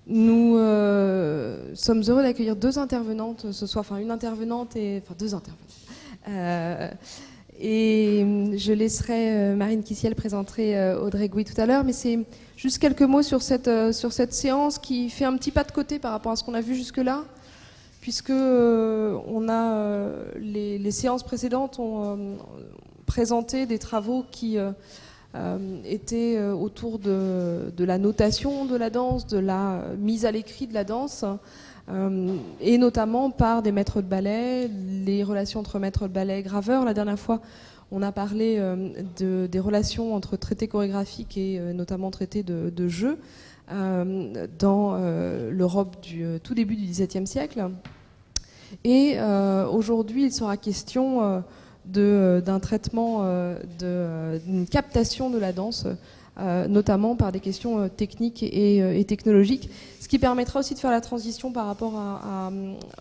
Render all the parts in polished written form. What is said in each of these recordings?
Nous sommes heureux d'accueillir deux intervenantes ce soir, enfin deux intervenantes. Et je laisserai Marine Kissiel présenter Audrey Gouy tout à l'heure, mais c'est juste quelques mots sur cette séance qui fait un petit pas de côté par rapport à ce qu'on a vu jusque-là, puisque les séances précédentes ont présenté des travaux qui étaient autour de la notation de la danse, de la mise à l'écrit de la danse, et notamment par des maîtres de ballet, les relations entre maîtres de ballet et graveurs. La dernière fois, on a parlé des relations entre traités chorégraphiques et notamment traités de jeu dans l'Europe du tout début du XVIIe siècle. Et aujourd'hui, il sera question d'un traitement, d'une captation de la danse, notamment par des questions techniques et technologiques, ce qui permettra aussi de faire la transition par rapport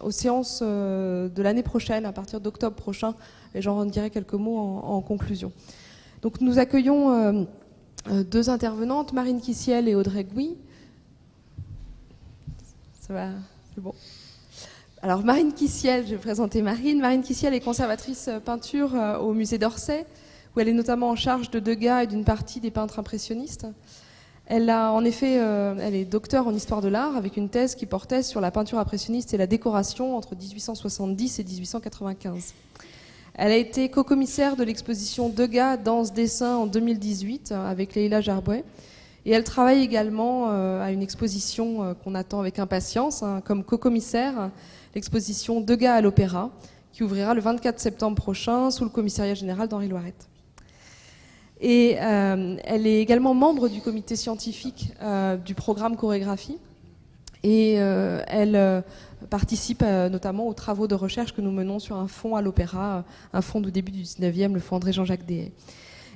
aux séances de l'année prochaine, à partir d'octobre prochain, et j'en dirai quelques mots en conclusion. Donc nous accueillons deux intervenantes, Marine Kissiel et Audrey Gouy. Ça va, c'est bon. Alors Marine Kissiel, je vais présenter Marine. Marine Kissiel est conservatrice peinture au musée d'Orsay, où elle est notamment en charge de Degas et d'une partie des peintres impressionnistes. Elle est docteure en histoire de l'art avec une thèse qui portait sur la peinture impressionniste et la décoration entre 1870 et 1895. Elle a été co-commissaire de l'exposition Degas, danse, dessin en 2018 avec Leïla Jarbouet. Et elle travaille également à une exposition qu'on attend avec impatience, comme co-commissaire, l'exposition Degas à l'Opéra, qui ouvrira le 24 septembre prochain sous le commissariat général d'Henri Loiret. Et elle est également membre du comité scientifique du programme chorégraphie. Et elle participe notamment aux travaux de recherche que nous menons sur un fonds à l'Opéra, un fonds du début du 19e, le fonds André Jean-Jacques Dehaye.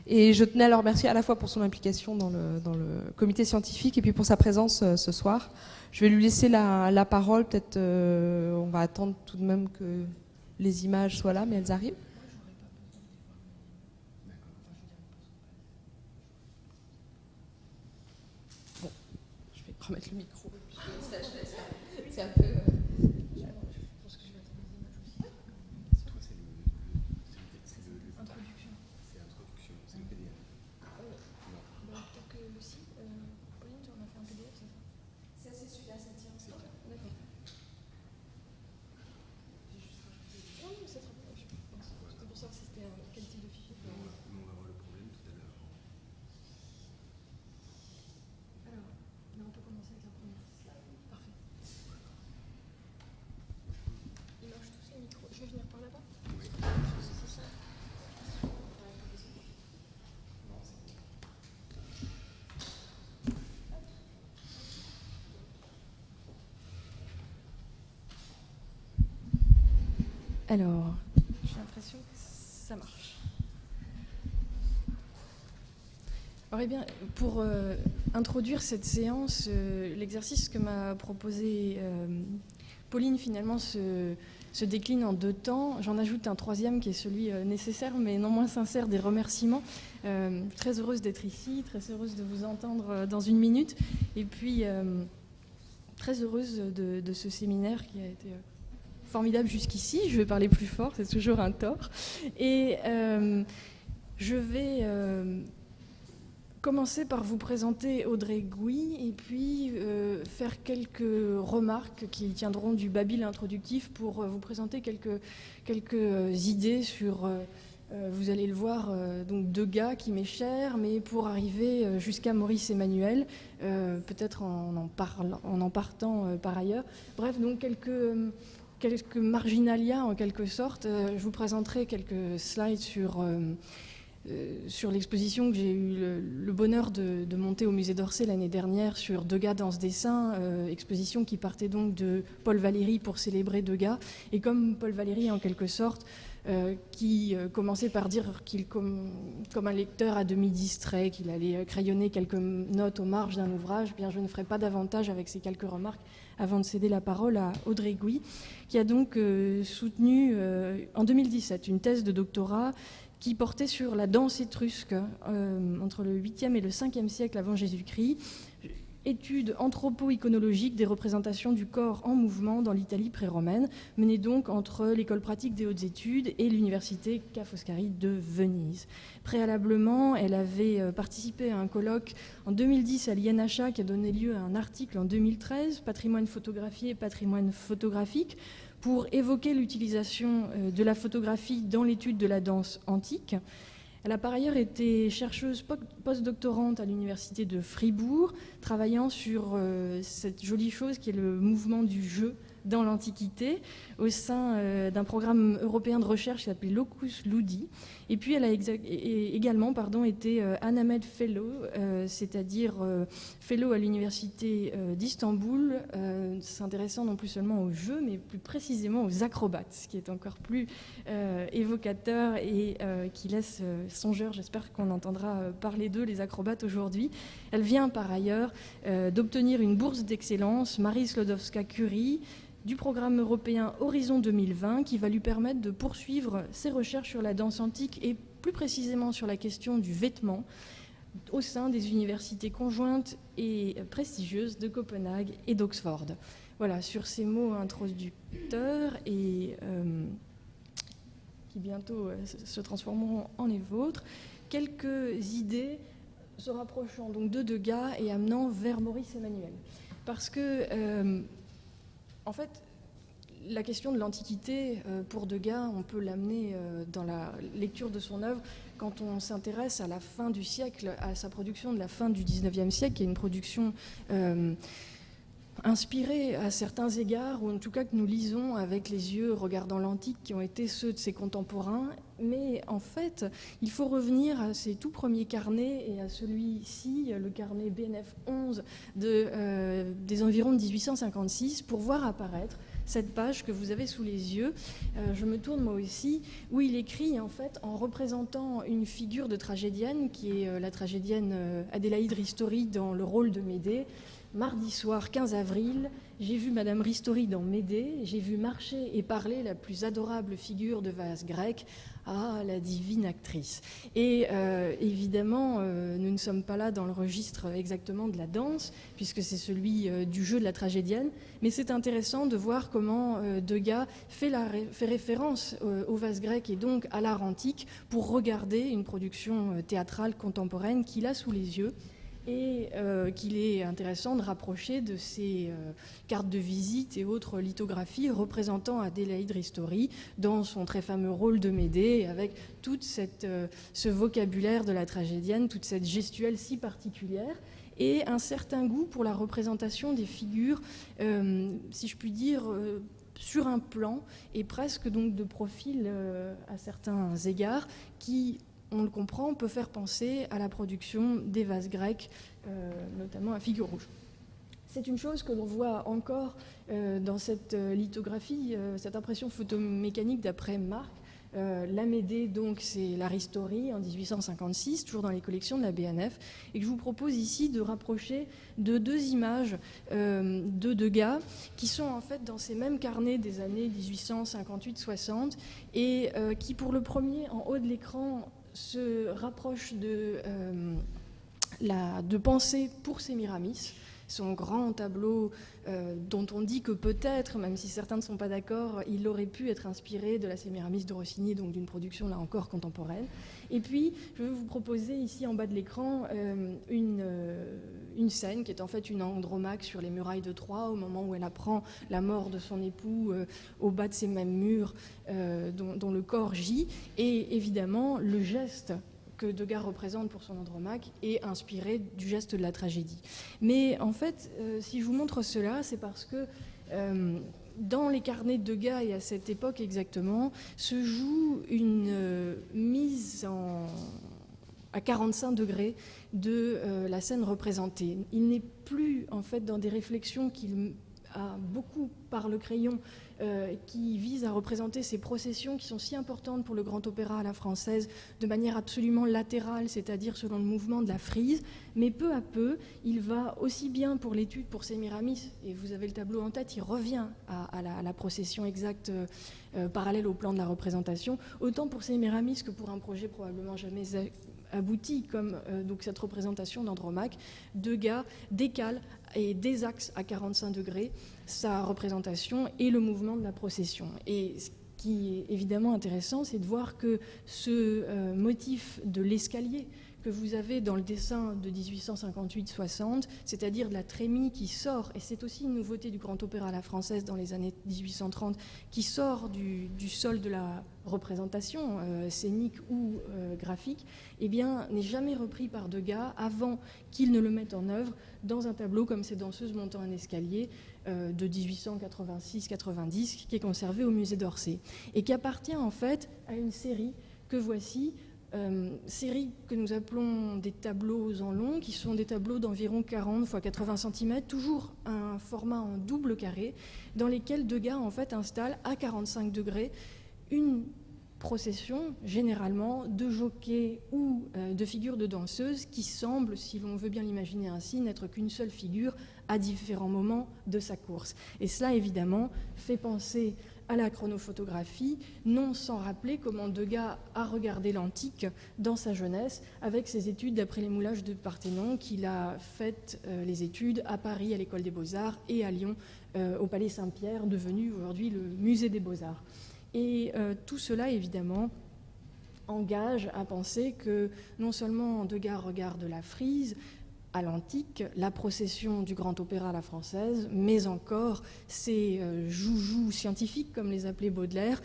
Et je tenais à le remercier à la fois pour son implication dans le comité scientifique et puis pour sa présence ce soir. Je vais lui laisser la parole. Peut-être on va attendre tout de même que les images soient là, mais elles arrivent. Bon, je vais remettre le micro. C'est un peu... Alors, j'ai l'impression que ça marche. Alors, eh bien, pour introduire cette séance, l'exercice que m'a proposé Pauline, finalement, se décline en deux temps. J'en ajoute un troisième qui est celui nécessaire, mais non moins sincère, des remerciements. Très heureuse d'être ici, très heureuse de vous entendre dans une minute. Et puis, très heureuse de ce séminaire qui a été... formidable jusqu'ici, je vais parler plus fort, c'est toujours un tort. Et je vais commencer par vous présenter Audrey Gouy et puis faire quelques remarques qui tiendront du babil introductif pour vous présenter quelques idées sur, vous allez le voir, donc Degas qui m'est cher, mais pour arriver jusqu'à Maurice Emmanuel, peut-être en en partant par ailleurs. Bref, donc quelques marginalia en quelque sorte. Je vous présenterai quelques slides sur l'exposition que j'ai eu le bonheur de monter au musée d'Orsay l'année dernière sur Degas dans ce dessin, exposition qui partait donc de Paul Valéry pour célébrer Degas. Et comme Paul Valéry en quelque sorte, qui commençait par dire qu'il, comme un lecteur à demi distrait, qu'il allait crayonner quelques notes aux marges d'un ouvrage, bien je ne ferai pas davantage avec ces quelques remarques avant de céder la parole à Audrey Gouy, qui a donc soutenu en 2017 une thèse de doctorat qui portait sur la danse étrusque entre le 8e et le 5e siècle avant Jésus-Christ. étude anthropo-iconologique des représentations du corps en mouvement dans l'Italie pré-romaine, menée donc entre l'École pratique des hautes études et l'Université Ca' Foscari de Venise. Préalablement, elle avait participé à un colloque en 2010 à l'INHA qui a donné lieu à un article en 2013, Patrimoine photographié et patrimoine photographique, pour évoquer l'utilisation de la photographie dans l'étude de la danse antique. Elle a par ailleurs été chercheuse postdoctorante à l'université de Fribourg, travaillant sur cette jolie chose qui est le mouvement du jeu dans l'Antiquité, au sein d'un programme européen de recherche qui s'appelait Locus Ludi. Et puis elle a également été Anamed Fellow, c'est-à-dire Fellow à l'université d'Istanbul, s'intéressant non plus seulement aux jeux, mais plus précisément aux acrobates, ce qui est encore plus évocateur et qui laisse songeur. J'espère qu'on entendra parler d'eux, les acrobates, aujourd'hui. Elle vient par ailleurs d'obtenir une bourse d'excellence Marie Sklodowska-Curie du programme européen Horizon 2020 qui va lui permettre de poursuivre ses recherches sur la danse antique et plus précisément sur la question du vêtement au sein des universités conjointes et prestigieuses de Copenhague et d'Oxford. Voilà, sur ces mots introducteurs et qui bientôt se transformeront en les vôtres, quelques idées se rapprochant donc de Degas et amenant vers Maurice Emmanuel. Parce que en fait, la question de l'Antiquité, pour Degas, on peut l'amener dans la lecture de son œuvre quand on s'intéresse à la fin du siècle, à sa production de la fin du XIXe siècle, qui est une production inspirés à certains égards, ou en tout cas que nous lisons avec les yeux regardant l'Antique qui ont été ceux de ses contemporains. Mais en fait, il faut revenir à ses tout premiers carnets et à celui-ci, le carnet BNF 11 des environs de 1856, pour voir apparaître cette page que vous avez sous les yeux. Je me tourne moi aussi, où il écrit en fait en représentant une figure de tragédienne qui est la tragédienne Adélaïde Ristori dans le rôle de Médée. Mardi soir 15 avril, j'ai vu Madame Ristori dans Médée, j'ai vu marcher et parler la plus adorable figure de vase grec, ah, la divine actrice. Et évidemment, nous ne sommes pas là dans le registre exactement de la danse, puisque c'est celui du jeu de la tragédienne, mais c'est intéressant de voir comment Degas fait référence au vase grec et donc à l'art antique pour regarder une production théâtrale contemporaine qu'il a sous les yeux, et qu'il est intéressant de rapprocher de ces cartes de visite et autres lithographies représentant Adélaïde Ristori dans son très fameux rôle de Médée, avec tout ce vocabulaire de la tragédienne, toute cette gestuelle si particulière, et un certain goût pour la représentation des figures, si je puis dire, sur un plan, et presque donc de profil à certains égards, qui, on le comprend, peut faire penser à la production des vases grecs, notamment à figure rouge. C'est une chose que l'on voit encore dans cette lithographie, cette impression photomécanique d'après Marc. La Médée, donc, c'est la Ristori en 1856, toujours dans les collections de la BNF, et que je vous propose ici de rapprocher de deux images de Degas, qui sont en fait dans ces mêmes carnets des années 1858-60, et qui, pour le premier, en haut de l'écran, se rapproche de Pensée pour Sémiramis, son grand tableau dont on dit que peut-être, même si certains ne sont pas d'accord, il aurait pu être inspiré de la Sémiramis de Rossini, donc d'une production là encore contemporaine. Et puis, je vais vous proposer ici en bas de l'écran une scène qui est en fait une Andromaque sur les murailles de Troie, au moment où elle apprend la mort de son époux au bas de ces mêmes murs dont le corps gît. Et évidemment, le geste que Degas représente pour son Andromaque est inspiré du geste de la tragédie. Mais en fait, si je vous montre cela, c'est parce que dans les carnets de Degas, et à cette époque exactement, se joue une mise à 45 degrés de la scène représentée. Il n'est plus en fait dans des réflexions qu'il a beaucoup par le crayon, qui vise à représenter ces processions qui sont si importantes pour le grand opéra à la française de manière absolument latérale, c'est-à-dire selon le mouvement de la frise, mais peu à peu, il va aussi bien pour l'étude pour Sémiramis, et vous avez le tableau en tête, il revient à la procession exacte parallèle au plan de la représentation, autant pour Sémiramis que pour un projet probablement jamais abouti, comme donc cette représentation d'Andromaque. Degas décale et désaxe à 45 degrés sa représentation et le mouvement de la procession. Et ce qui est évidemment intéressant, c'est de voir que ce motif de l'escalier que vous avez dans le dessin de 1858-60, c'est-à-dire de la trémie qui sort, et c'est aussi une nouveauté du grand opéra à la française dans les années 1830, qui sort du sol de la représentation scénique ou graphique, eh bien, n'est jamais repris par Degas avant qu'il ne le mette en œuvre dans un tableau comme ces danseuses montant un escalier de 1886-90, qui est conservé au musée d'Orsay, et qui appartient en fait à une série que voici, série que nous appelons des tableaux en long, qui sont des tableaux d'environ 40 x 80 cm, toujours un format en double carré, dans lesquels Degas en fait installe à 45 degrés une procession, généralement de jockeys ou de figures de danseuses, qui semblent, si l'on veut bien l'imaginer ainsi, n'être qu'une seule figure à différents moments de sa course. Et cela, évidemment, fait penser à la chronophotographie, non sans rappeler comment Degas a regardé l'antique dans sa jeunesse, avec ses études d'après les moulages de Parthénon, qu'il a faites les études à Paris à l'École des Beaux-Arts et à Lyon au Palais Saint-Pierre, devenu aujourd'hui le Musée des Beaux-Arts. Et tout cela, évidemment, engage à penser que non seulement Degas regarde la frise à l'antique, la procession du grand opéra à la française, mais encore ces joujoux scientifiques, comme les appelait Baudelaire,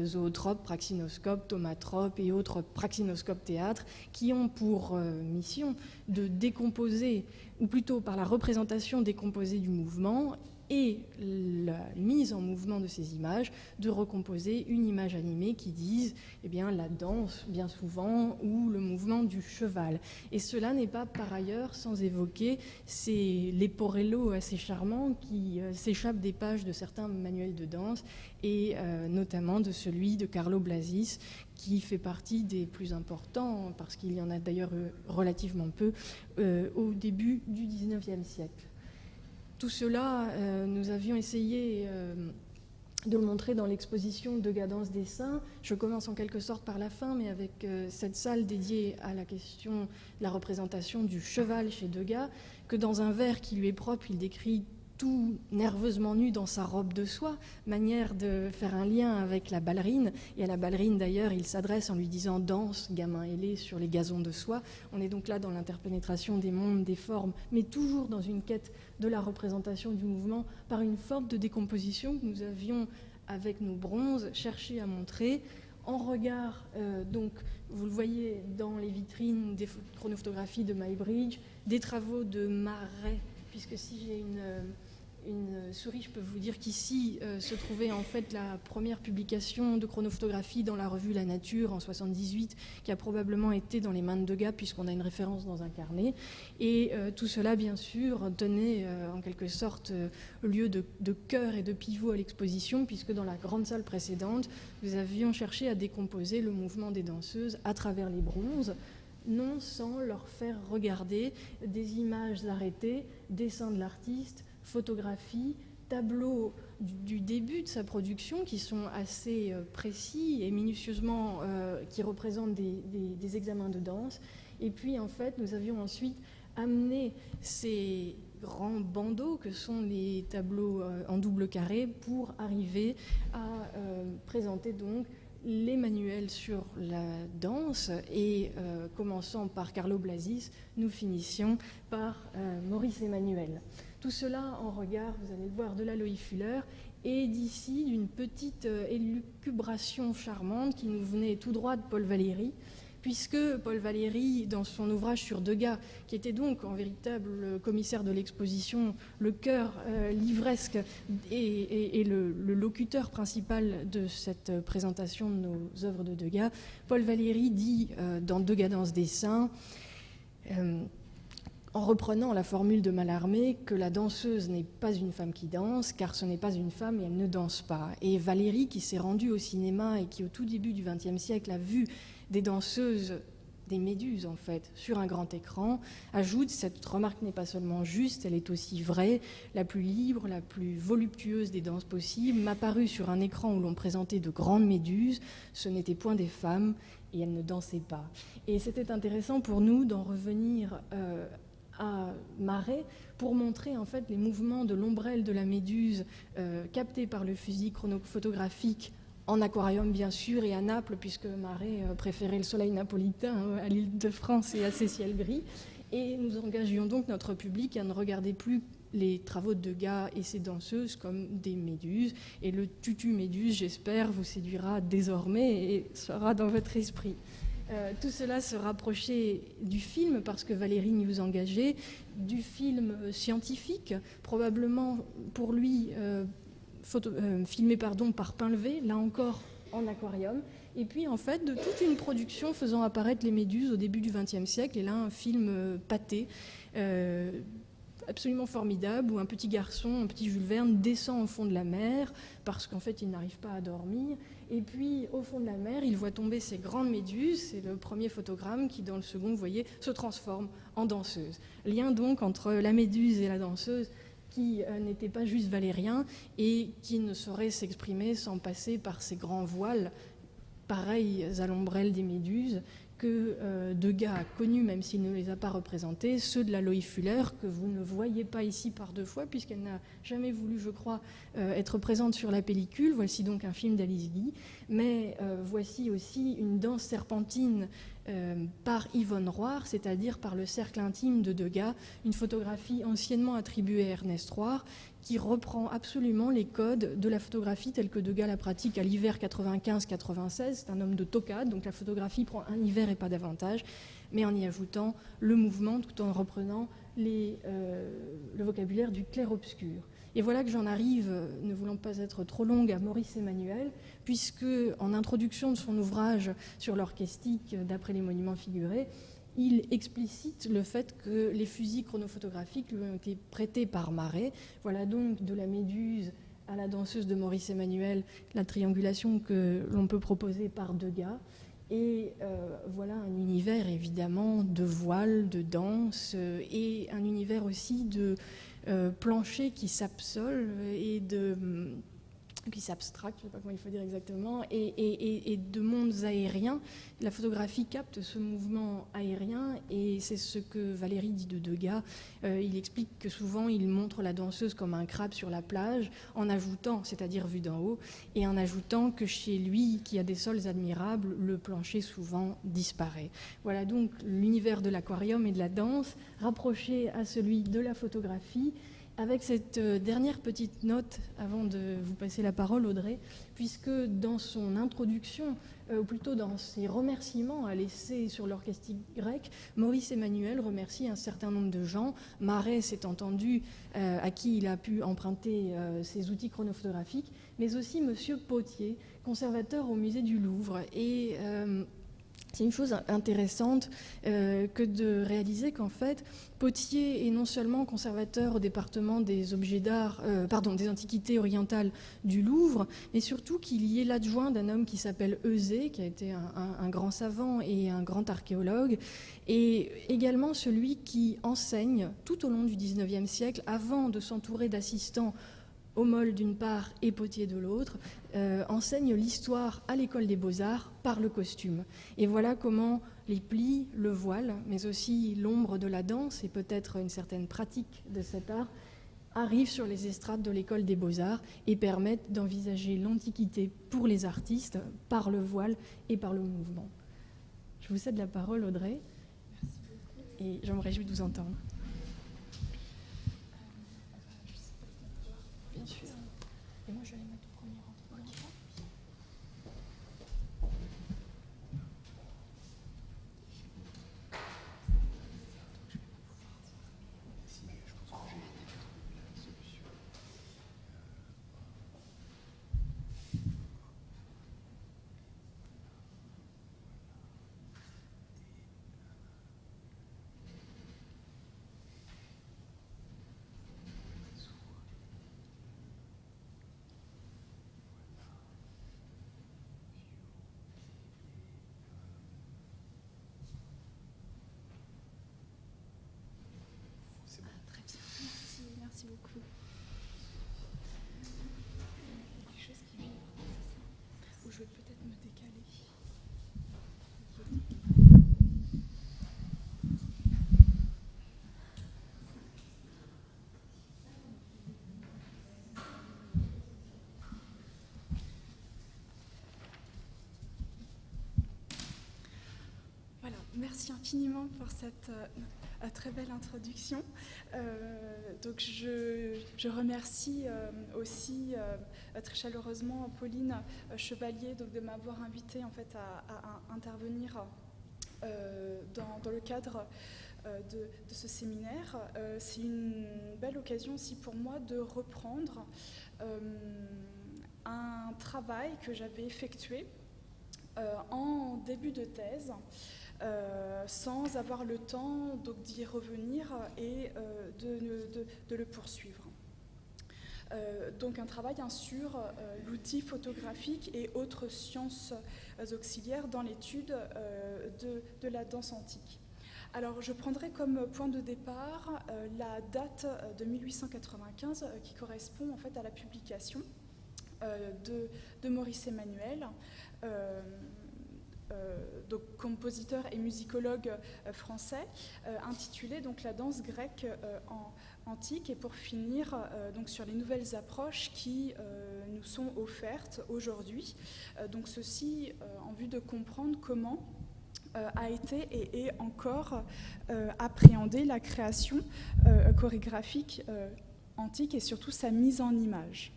zootropes, praxinoscopes, thaumatropes et autres praxinoscopes théâtre, qui ont pour mission de décomposer, ou plutôt par la représentation décomposée du mouvement, et la mise en mouvement de ces images, de recomposer une image animée qui dise eh bien, la danse, bien souvent, ou le mouvement du cheval. Et cela n'est pas par ailleurs sans évoquer ces leporello assez charmants qui s'échappent des pages de certains manuels de danse, et notamment de celui de Carlo Blasis, qui fait partie des plus importants, parce qu'il y en a d'ailleurs relativement peu, au début du XIXe siècle. Tout cela, nous avions essayé de le montrer dans l'exposition Degas Danse Dessin. Je commence en quelque sorte par la fin, mais avec cette salle dédiée à la question de la représentation du cheval chez Degas, que dans un vers qui lui est propre, il décrit tout nerveusement nu dans sa robe de soie, manière de faire un lien avec la ballerine. Et à la ballerine, d'ailleurs, il s'adresse en lui disant « Danse, gamin ailé, sur les gazons de soie ». On est donc là dans l'interpénétration des mondes, des formes, mais toujours dans une quête de la représentation du mouvement par une forme de décomposition que nous avions, avec nos bronzes, cherché à montrer en regard, donc vous le voyez dans les vitrines des chronophotographies de Muybridge, des travaux de Marais, puisque si j'ai une souris, je peux vous dire qu'ici se trouvait en fait la première publication de chronophotographie dans la revue La Nature en 78, qui a probablement été dans les mains de Degas, puisqu'on a une référence dans un carnet. Et tout cela, bien sûr, donnait en quelque sorte lieu de cœur et de pivot à l'exposition, puisque dans la grande salle précédente, nous avions cherché à décomposer le mouvement des danseuses à travers les bronzes, non sans leur faire regarder des images arrêtées, dessins de l'artiste, photographies, tableaux du début de sa production qui sont assez précis et minutieusement, qui représentent des examens de danse. Et puis en fait, nous avions ensuite amené ces grands bandeaux que sont les tableaux en double carré pour arriver à présenter donc les manuels sur la danse, et commençant par Carlo Blasis, nous finissions par Maurice Emmanuel. Tout cela en regard, vous allez le voir, de la Loïc Fuller, et d'ici d'une petite élucubration charmante qui nous venait tout droit de Paul Valéry, puisque Paul Valéry, dans son ouvrage sur Degas, qui était donc en véritable commissaire de l'exposition, le cœur livresque et le locuteur principal de cette présentation de nos œuvres de Degas, Paul Valéry dit dans Degas Danse Dessin, en reprenant la formule de Mallarmé, que la danseuse n'est pas une femme qui danse, car ce n'est pas une femme et elle ne danse pas. Et Valéry, qui s'est rendu au cinéma et qui, au tout début du XXe siècle, a vu des danseuses des méduses en fait sur un grand écran. Ajoute, cette remarque n'est pas seulement juste, elle est aussi vraie. La plus libre, la plus voluptueuse des danses possibles m'apparut sur un écran où l'on présentait de grandes méduses. Ce n'étaient point des femmes et elles ne dansaient pas. Et c'était intéressant pour nous d'en revenir à Marais pour montrer en fait les mouvements de l'ombrelle de la méduse captés par le fusil chronophotographique en aquarium bien sûr et à Naples puisque Marais préférait le soleil napolitain à l'île de France et à ses ciels gris. Et nous engagions donc notre public à ne regarder plus les travaux de Degas et ses danseuses comme des méduses. Et le tutu méduse, j'espère, vous séduira désormais et sera dans votre esprit. Tout cela se rapprochait du film parce que Valérie nous engageait, du film scientifique, probablement pour lui filmé par Pinlevé, là encore en aquarium, et puis en fait de toute une production faisant apparaître les méduses au début du XXe siècle, et là un film pâté, absolument formidable, où un petit garçon, un petit Jules Verne, descend au fond de la mer, parce qu'en fait il n'arrive pas à dormir, et puis au fond de la mer, il voit tomber ces grandes méduses, c'est le premier photogramme qui dans le second, vous voyez, se transforme en danseuse. Lien donc entre la méduse et la danseuse, qui n'était pas juste valérien et qui ne saurait s'exprimer sans passer par ces grands voiles, pareils à l'ombrelle des méduses, que Degas a connus, même s'il ne les a pas représentés, ceux de la Loie Fuller, que vous ne voyez pas ici par deux fois, puisqu'elle n'a jamais voulu, je crois, être présente sur la pellicule. Voici donc un film d'Alice Guy, mais voici aussi une danse serpentine par Yvonne Roire, c'est-à-dire par le cercle intime de Degas, une photographie anciennement attribuée à Ernest Roire, qui reprend absolument les codes de la photographie telle que Degas la pratique à l'hiver 95-96. C'est un homme de toccade, donc la photographie prend un hiver et pas davantage, mais en y ajoutant le mouvement tout en reprenant le vocabulaire du clair-obscur. Et voilà que j'en arrive, ne voulant pas être trop longue, à Maurice Emmanuel, puisque en introduction de son ouvrage sur l'orchestique d'après les monuments figurés, il explicite le fait que les fusils chronophotographiques lui ont été prêtés par Marais. Voilà donc de la méduse à la danseuse de Maurice Emmanuel, la triangulation que l'on peut proposer par Degas. Et voilà un univers évidemment de voile, de danse, et un univers aussi de plancher qui s'absole et qui s'abstracte, je ne sais pas comment il faut dire exactement, et de mondes aériens. La photographie capte ce mouvement aérien, et c'est ce que Valérie dit de Degas. Il explique que souvent il montre la danseuse comme un crabe sur la plage, en ajoutant, c'est-à-dire vu d'en haut, et en ajoutant que chez lui, qui a des sols admirables, le plancher souvent disparaît. Voilà donc l'univers de l'aquarium et de la danse, rapproché à celui de la photographie, avec cette dernière petite note, avant de vous passer la parole, Audrey, puisque dans son introduction, ou plutôt dans ses remerciements à laisser sur l'orchestique grec, Maurice Emmanuel remercie un certain nombre de gens. Marais, c'est entendu, à qui il a pu emprunter ses outils chronophotographiques, mais aussi Monsieur Pottier, conservateur au musée du Louvre. Et c'est une chose intéressante que de réaliser qu'en fait, Pottier est non seulement conservateur au département des objets d'art, des antiquités orientales du Louvre, mais surtout qu'il y est l'adjoint d'un homme qui s'appelle Euzé, qui a été un grand savant et un grand archéologue, et également celui qui enseigne tout au long du XIXe siècle, avant de s'entourer d'assistants Homole d'une part et Pottier de l'autre, enseigne l'histoire à l'école des beaux-arts par le costume. Et voilà comment les plis, le voile, mais aussi l'ombre de la danse et peut-être une certaine pratique de cet art arrivent sur les estrades de l'école des beaux-arts et permettent d'envisager l'Antiquité pour les artistes par le voile et par le mouvement. Je vous cède la parole, Audrey. Merci beaucoup. Et je me réjouis de vous entendre. Bien sûr. Et moi, je vais les mettre au premier rang. Merci beaucoup. Quelque chose qui vibre, c'est ça. Ou je vais peut-être me décaler. Voilà, merci infiniment pour cette très belle introduction. Donc je remercie aussi très chaleureusement Pauline Chevalier donc, de m'avoir invitée en fait, à intervenir dans le cadre de ce séminaire. C'est une belle occasion aussi pour moi de reprendre un travail que j'avais effectué en début de thèse. Sans avoir le temps d'y revenir et de le poursuivre. Donc un travail sur l'outil photographique et autres sciences auxiliaires dans l'étude de la danse antique. Alors je prendrai comme point de départ la date de 1895 qui correspond en fait à la publication de Maurice Emmanuel, donc compositeur et musicologue français, intitulé donc La danse grecque antique, et pour finir donc sur les nouvelles approches qui nous sont offertes aujourd'hui. Donc ceci en vue de comprendre comment a été et est encore appréhendée la création chorégraphique antique et surtout sa mise en image.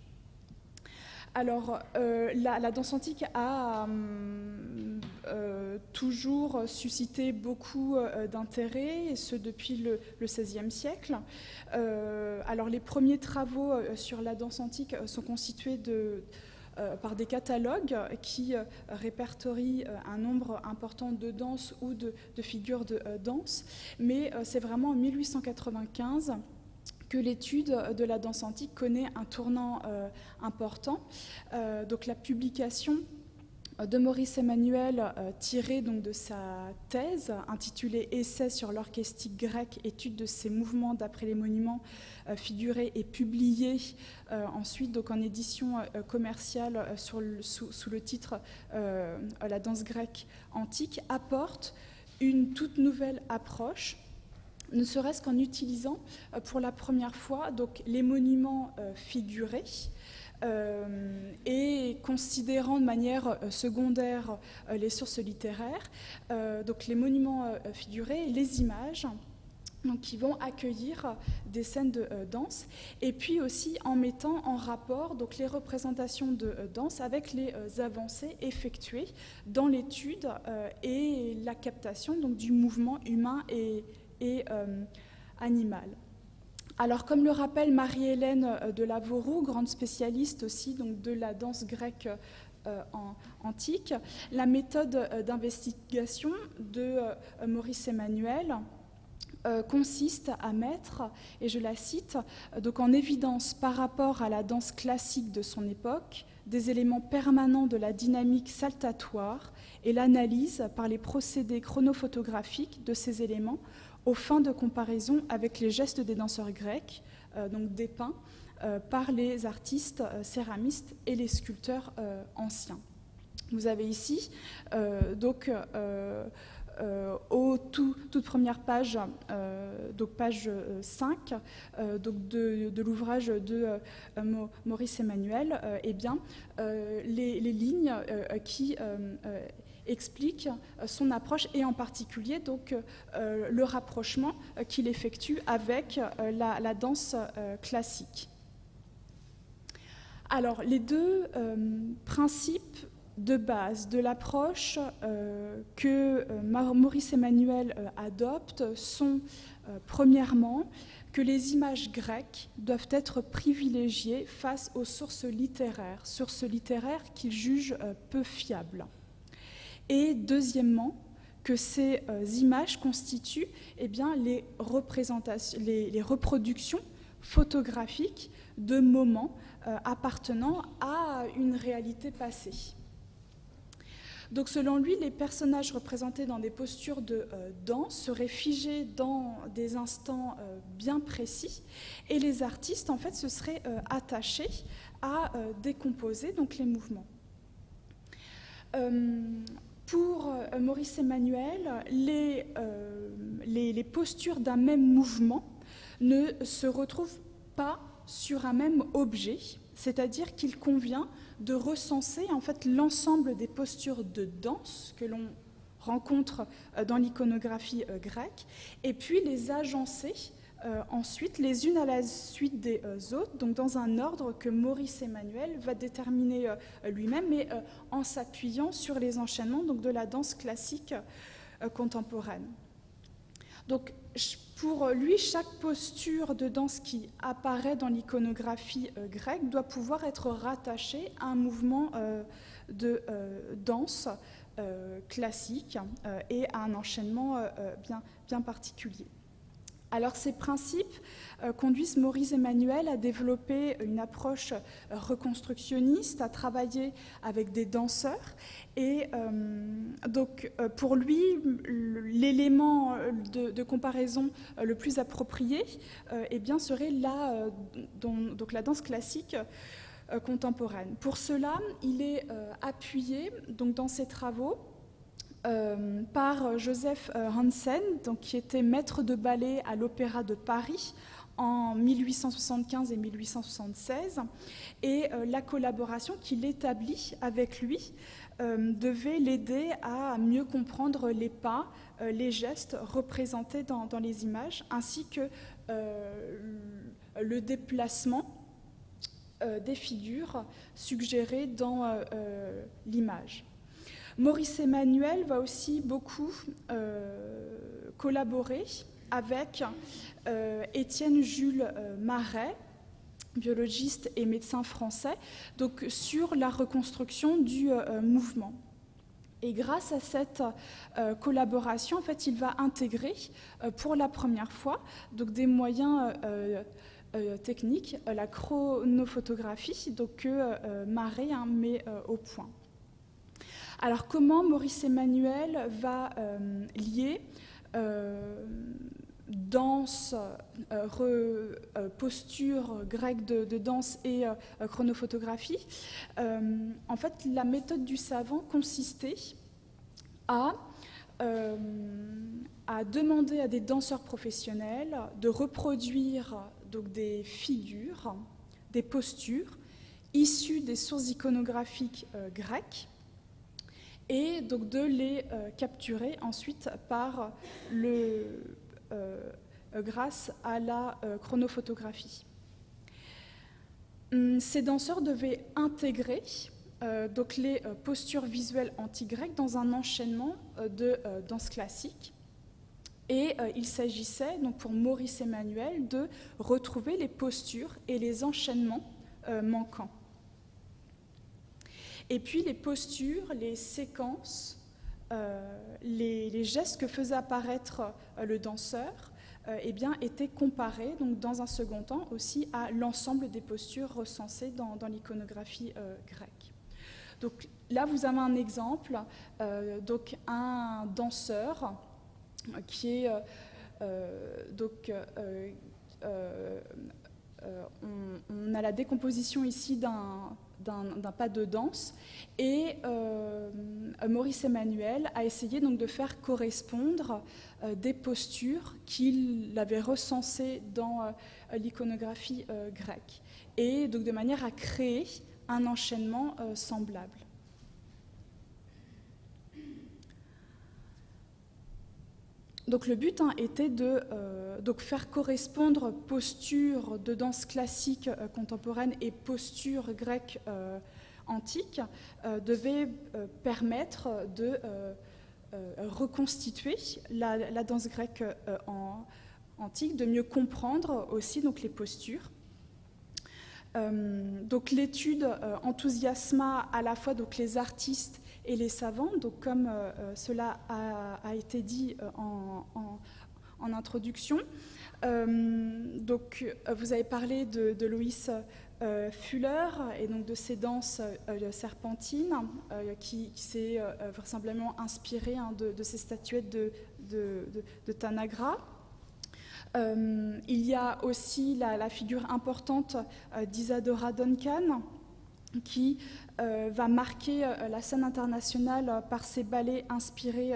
Alors, la danse antique a toujours suscité beaucoup d'intérêt, et ce depuis le XVIe siècle. Alors, les premiers travaux sur la danse antique sont constitués par des catalogues qui répertorient un nombre important de danses ou de figures de danse, mais c'est vraiment en 1895 que l'étude de la danse antique connaît un tournant important. Donc la publication de Maurice Emmanuel, tirée donc de sa thèse intitulée « Essai sur l'orchestique grecque, étude de ses mouvements d'après les monuments figurés » et publiée ensuite donc en édition commerciale sous le titre « La danse grecque antique », apporte une toute nouvelle approche, ne serait-ce qu'en utilisant pour la première fois donc, les monuments figurés et considérant de manière secondaire les sources littéraires, donc les monuments figurés, les images donc, qui vont accueillir des scènes de danse, et puis aussi en mettant en rapport donc, les représentations de danse avec les avancées effectuées dans l'étude et la captation donc, du mouvement humain et animal. Alors, comme le rappelle Marie-Hélène de Lavauroux, grande spécialiste aussi donc, de la danse grecque antique, la méthode d'investigation de Maurice Emmanuel consiste à mettre, et je la cite, donc en évidence par rapport à la danse classique de son époque, des éléments permanents de la dynamique saltatoire et l'analyse par les procédés chronophotographiques de ces éléments aux fins de comparaison avec les gestes des danseurs grecs, donc dépeints par les artistes céramistes et les sculpteurs anciens. Vous avez ici donc toute première page, donc page 5 donc de l'ouvrage de Maurice Emmanuel, eh bien, les lignes qui explique son approche et en particulier donc, le rapprochement qu'il effectue avec la danse classique. Alors, les deux principes de base de l'approche que Maurice Emmanuel adopte sont, premièrement, que les images grecques doivent être privilégiées face aux sources littéraires qu'il juge peu fiables. Et deuxièmement, que ces images constituent eh bien, les reproductions photographiques de moments appartenant à une réalité passée. Donc selon lui, les personnages représentés dans des postures de danse seraient figés dans des instants bien précis, et les artistes en fait se seraient attachés à décomposer donc les mouvements. Pour Maurice Emmanuel, les postures d'un même mouvement ne se retrouvent pas sur un même objet, c'est-à-dire qu'il convient de recenser en fait l'ensemble des postures de danse que l'on rencontre dans l'iconographie grecque, et puis les agencer ensuite les unes à la suite des autres, donc dans un ordre que Maurice Emmanuel va déterminer lui-même, mais en s'appuyant sur les enchaînements donc, de la danse classique contemporaine. Donc, pour lui, chaque posture de danse qui apparaît dans l'iconographie grecque doit pouvoir être rattachée à un mouvement de danse classique et à un enchaînement bien particulier. Alors ces principes conduisent Maurice Emmanuel à développer une approche reconstructionniste, à travailler avec des danseurs. Et donc pour lui, l'élément de comparaison le plus approprié eh bien, serait donc la danse classique contemporaine. Pour cela, il est appuyé donc, dans ses travaux par Joseph Hansen, donc, qui était maître de ballet à l'Opéra de Paris en 1875 et 1876. Et la collaboration qu'il établit avec lui devait l'aider à mieux comprendre les pas, les gestes représentés dans les images, ainsi que le déplacement des figures suggérées dans l'image. Maurice Emmanuel va aussi beaucoup collaborer avec Étienne Jules Marais, biologiste et médecin français, donc sur la reconstruction du mouvement. Et grâce à cette collaboration, en fait, il va intégrer pour la première fois donc des moyens techniques, la chronophotographie, donc que Marais met au point. Alors comment Maurice Emmanuel va lier danse, posture grecque de danse et chronophotographie? En fait, la méthode du savant consistait à demander à des danseurs professionnels de reproduire donc, des figures, des postures issues des sources iconographiques grecques, et donc de les capturer ensuite grâce à la chronophotographie. Ces danseurs devaient intégrer donc les postures visuelles anti-grecques dans un enchaînement de danse classique. Et il s'agissait donc pour Maurice Emmanuel de retrouver les postures et les enchaînements manquants. Et puis les postures, les séquences, les gestes que faisait apparaître le danseur eh bien, étaient comparés donc, dans un second temps aussi à l'ensemble des postures recensées dans l'iconographie grecque. Donc là, vous avez un exemple, donc un danseur qui est on a la décomposition ici d'un pas de danse, et Maurice Emmanuel a essayé donc de faire correspondre des postures qu'il avait recensées dans l'iconographie grecque, et donc de manière à créer un enchaînement semblable. Donc le but était de donc faire correspondre posture de danse classique contemporaine et posture grecque antique devait permettre de reconstituer la danse grecque antique, de mieux comprendre aussi donc, les postures. Donc l'étude enthousiasma à la fois donc, les artistes et les savants, donc comme cela a été dit en introduction. Donc, vous avez parlé de Lois Fuller et donc de ces danses serpentines qui s'est vraisemblablement inspirée de ces statuettes de Tanagra. Il y a aussi la figure importante d'Isadora Duncan qui va marquer la scène internationale par ses ballets inspirés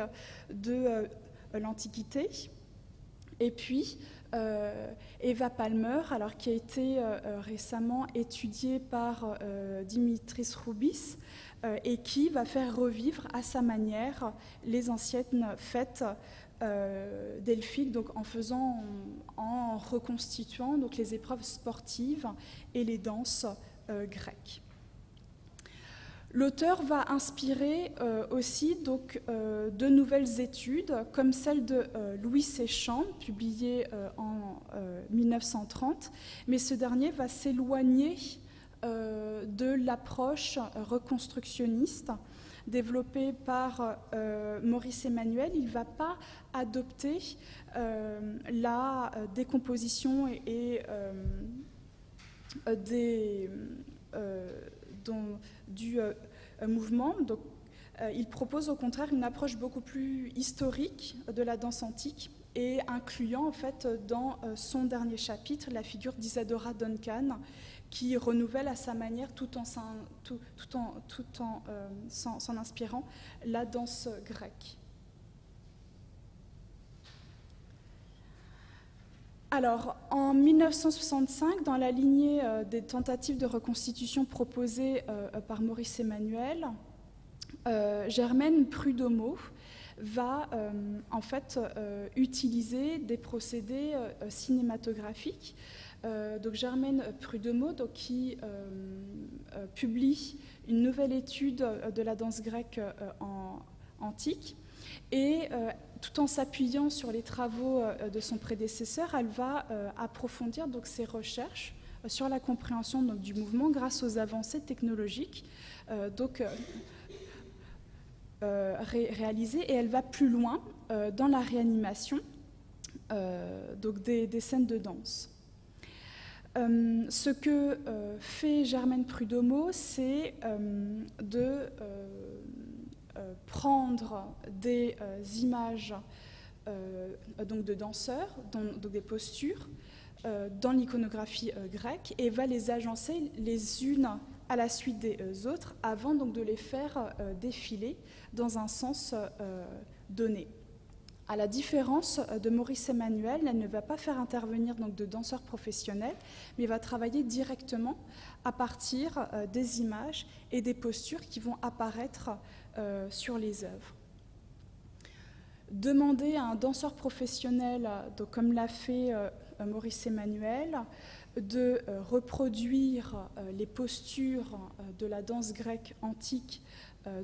de l'Antiquité. Et puis, Eva Palmer, alors, qui a été récemment étudiée par Dimitris Roubis et qui va faire revivre à sa manière les anciennes fêtes delphiques, donc en reconstituant donc, les épreuves sportives et les danses grecques. L'auteur va inspirer aussi donc, de nouvelles études, comme celle de Louis Séchant, publiée en 1930, mais ce dernier va s'éloigner de l'approche reconstructionniste développée par Maurice Emmanuel. Il ne va pas adopter la décomposition du mouvement. Donc, il propose au contraire une approche beaucoup plus historique de la danse antique et incluant en fait dans son dernier chapitre la figure d'Isadora Duncan qui renouvelle à sa manière tout en s'en inspirant la danse grecque. Alors, en 1965, dans la lignée des tentatives de reconstitution proposées par Maurice Emmanuel, Germaine Prud'Homo va en fait utiliser des procédés cinématographiques. Donc Germaine Prud'Homo, donc, qui publie une nouvelle étude de la danse grecque antique et tout en s'appuyant sur les travaux de son prédécesseur, elle va approfondir donc, ses recherches sur la compréhension donc, du mouvement grâce aux avancées technologiques réalisées, et elle va plus loin dans la réanimation donc des scènes de danse. Ce que fait Germaine Prud'Homo, c'est de prendre des images donc de danseurs, donc des postures, dans l'iconographie grecque et va les agencer les unes à la suite des autres avant donc de les faire défiler dans un sens donné. À la différence de Maurice Emmanuel, elle ne va pas faire intervenir donc, de danseurs professionnels, mais va travailler directement à partir des images et des postures qui vont apparaître sur les œuvres. Demander à un danseur professionnel, donc, comme l'a fait Maurice Emmanuel, de reproduire les postures de la danse grecque antique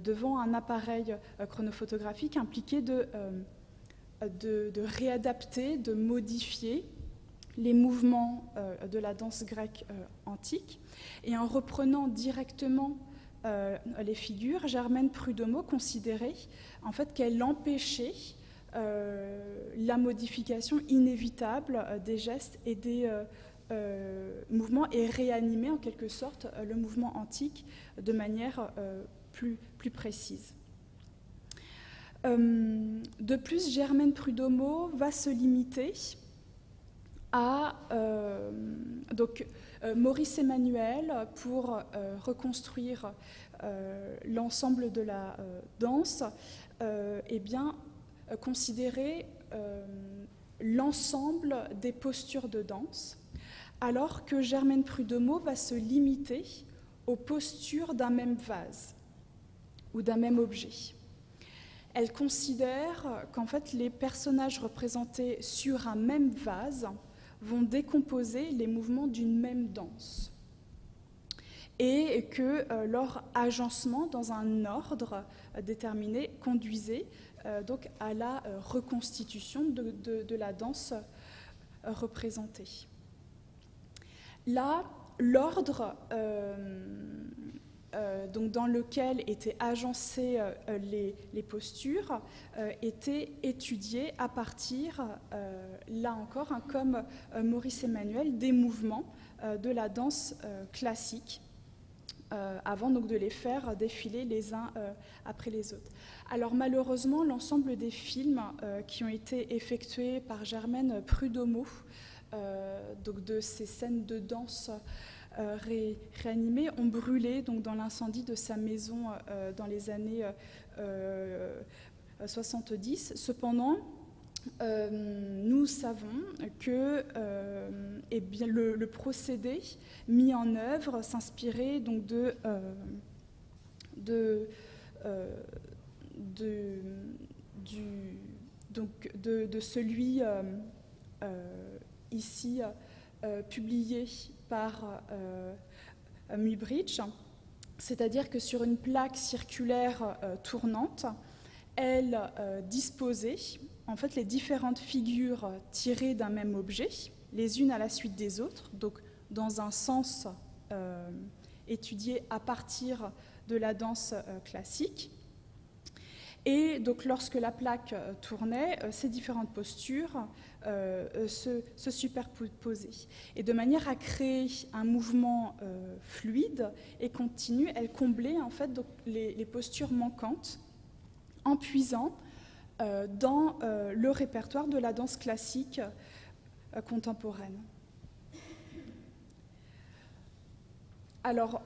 devant un appareil chronophotographique impliquait de réadapter, de modifier les mouvements de la danse grecque antique. Et en reprenant directement les figures, Germaine Prud'Homo considérait en fait qu'elle empêchait la modification inévitable des gestes et des mouvements et réanimait en quelque sorte le mouvement antique de manière plus précise. De plus, Germaine Prud'Homo va se limiter à Maurice Emmanuel pour reconstruire l'ensemble de la danse, considérer l'ensemble des postures de danse, alors que Germaine Prud'Homo va se limiter aux postures d'un même vase ou d'un même objet. Elle considère qu'en fait, les personnages représentés sur un même vase vont décomposer les mouvements d'une même danse et que leur agencement dans un ordre déterminé conduisait donc à la reconstitution de la danse représentée. Là, l'ordre donc dans lequel étaient agencées les postures, étaient étudiées à partir, là encore, comme Maurice Emmanuel, des mouvements de la danse classique, avant donc de les faire défiler les uns après les autres. Alors malheureusement, l'ensemble des films qui ont été effectués par Germaine Prud'homme, donc de ces scènes de danse réanimées, ont brûlé donc, dans l'incendie de sa maison dans les années 70. Cependant, nous savons que eh bien, le procédé mis en œuvre s'inspirait donc de celui ici publié par Muybridge, c'est-à-dire que sur une plaque circulaire tournante, elle disposait en fait les différentes figures tirées d'un même objet, les unes à la suite des autres, donc dans un sens étudié à partir de la danse classique. Et donc lorsque la plaque tournait, ces différentes postures se superposaient. Et de manière à créer un mouvement fluide et continu, elle comblait en fait donc, les postures manquantes en puisant dans le répertoire de la danse classique contemporaine. Alors,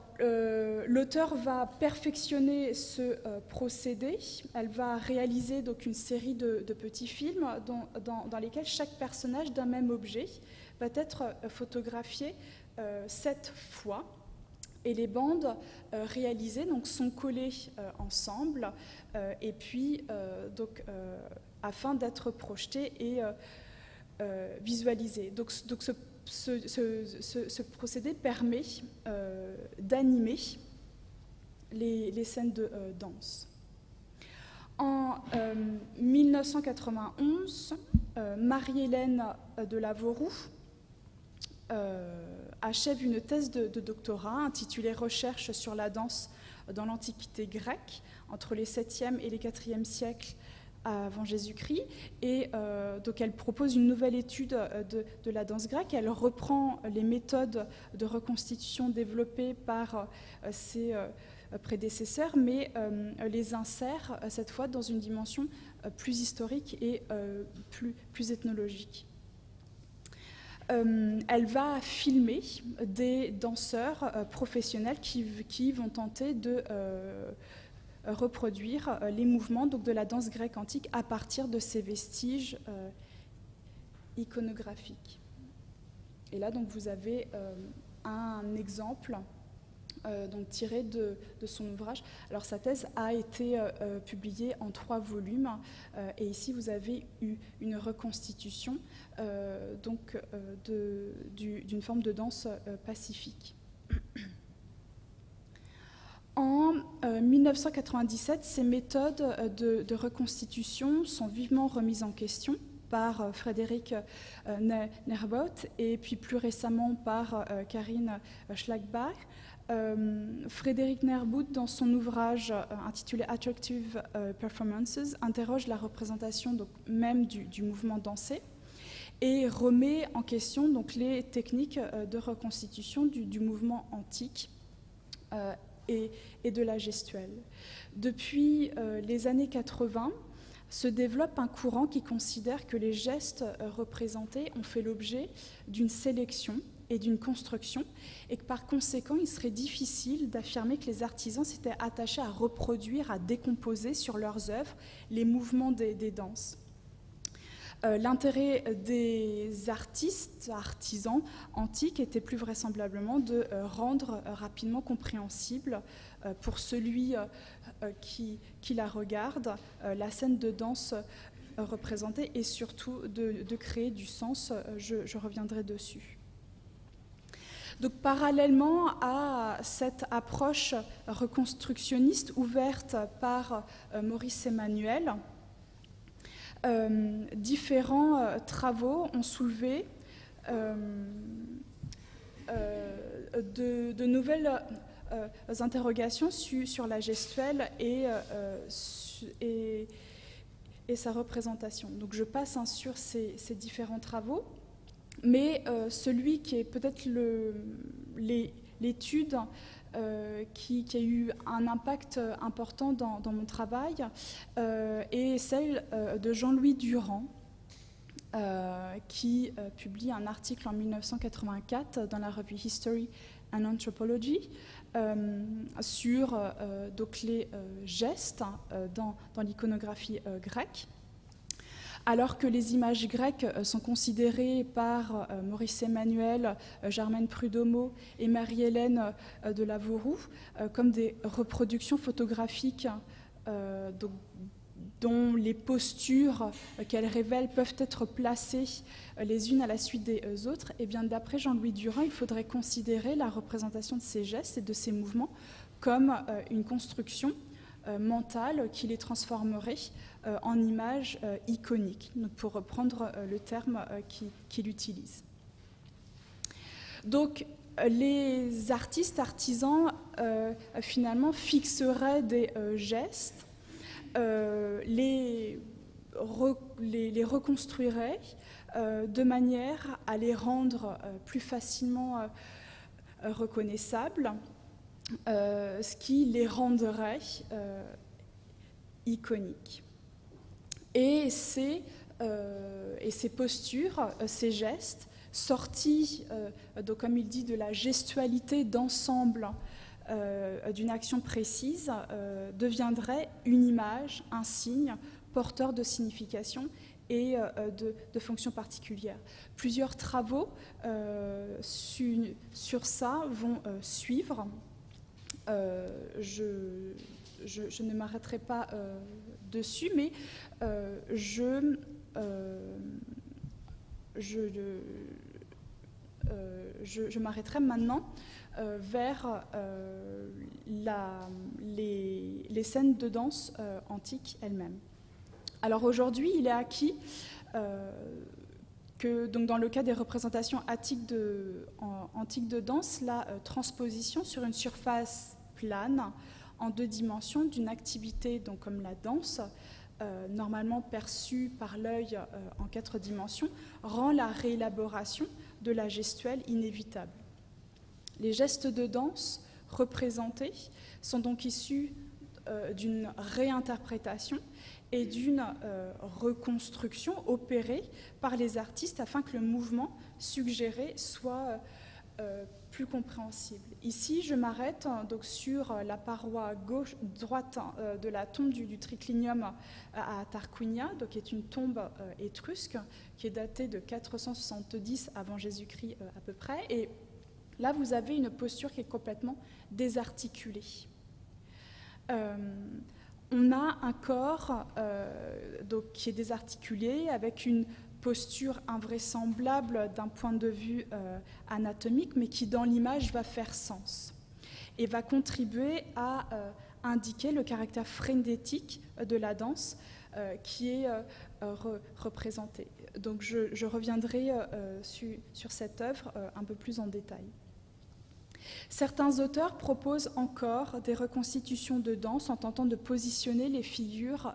l'auteur va perfectionner ce procédé. Elle va réaliser donc une série de petits films dans lesquels chaque personnage d'un même objet va être photographié 7 fois. Et les bandes réalisées donc, sont collées ensemble et puis donc, afin d'être projetées et visualisées. Donc ce procédé permet d'animer les scènes de danse. En 1991, Marie-Hélène de Lavauroux achève une thèse de doctorat intitulée « Recherche sur la danse dans l'Antiquité grecque entre les 7e et les 4e siècles avant Jésus-Christ ». Et donc elle propose une nouvelle étude de la danse grecque. Elle reprend les méthodes de reconstitution développées par ses prédécesseurs, mais les insère cette fois dans une dimension plus historique et plus ethnologique. Elle va filmer des danseurs professionnels qui vont tenter de reproduire les mouvements donc, de la danse grecque antique à partir de ces vestiges iconographiques. Et là, donc, vous avez un exemple donc, tiré de son ouvrage. Alors, sa thèse a été publiée en 3 volumes, et ici, vous avez eu une reconstitution donc, d'une forme de danse pacifique. En 1997, ces méthodes de reconstitution sont vivement remises en question par Frédéric Nerbout et puis plus récemment par Karine Schlagbach. Frédéric Nerbout, dans son ouvrage intitulé Attractive Performances, interroge la représentation donc, même du mouvement dansé et remet en question donc, les techniques de reconstitution du mouvement antique et de la gestuelle. Depuis les années 80, se développe un courant qui considère que les gestes représentés ont fait l'objet d'une sélection et d'une construction, et que par conséquent, il serait difficile d'affirmer que les artisans s'étaient attachés à reproduire, à décomposer sur leurs œuvres les mouvements des danses. L'intérêt des artisans antiques était plus vraisemblablement de rendre rapidement compréhensible pour celui qui la regarde la scène de danse représentée et surtout de créer du sens. Je reviendrai dessus. Donc, parallèlement à cette approche reconstructionniste ouverte par Maurice Emmanuel, différents travaux ont soulevé de nouvelles interrogations sur la gestuelle et sa représentation. Donc je passe sur ces différents travaux, mais celui qui est peut-être l'étude qui a eu un impact important dans mon travail est celle de Jean-Louis Durand, qui publie un article en 1984 dans la revue History and Anthropology sur donc les gestes dans l'iconographie grecque. Alors que les images grecques sont considérées par Maurice Emmanuel, Germaine Prud'Homo et Marie-Hélène de Lavauroux comme des reproductions photographiques dont les postures qu'elles révèlent peuvent être placées les unes à la suite des autres, et bien d'après Jean-Louis Durand, il faudrait considérer la représentation de ces gestes et de ces mouvements comme une construction mentale qui les transformerait en images iconiques, pour reprendre le terme qu'il utilise. Donc, les artistes artisans finalement fixeraient des gestes, les reconstruiraient de manière à les rendre plus facilement reconnaissables, ce qui les rendrait iconiques. Et ces postures, ces gestes, sortis, donc, comme il dit, de la gestualité d'ensemble d'une action précise, deviendraient une image, un signe porteur de signification et de fonctions particulières. Plusieurs travaux sur ça vont suivre. Je ne m'arrêterai pas dessus, mais je m'arrêterai maintenant vers les scènes de danse antiques elles-mêmes. Alors aujourd'hui, il est acquis que donc dans le cas des représentations antiques de danse, la transposition sur une surface plane en 2 dimensions d'une activité donc comme la danse, normalement perçue par l'œil en 4 dimensions, rend la réélaboration de la gestuelle inévitable. Les gestes de danse représentés sont donc issus d'une réinterprétation et d'une reconstruction opérée par les artistes afin que le mouvement suggéré soit plus compréhensible. Ici, je m'arrête donc sur la paroi droite de la tombe du triclinium à Tarquinia, donc qui est une tombe étrusque qui est datée de 470 avant Jésus-Christ à peu près. Et là, vous avez une posture qui est complètement désarticulée. On a un corps donc, qui est désarticulé avec une posture invraisemblable d'un point de vue anatomique, mais qui dans l'image va faire sens et va contribuer à indiquer le caractère frénétique de la danse qui est représentée. Donc je reviendrai sur cette œuvre un peu plus en détail. Certains auteurs proposent encore des reconstitutions de danse en tentant de positionner les figures,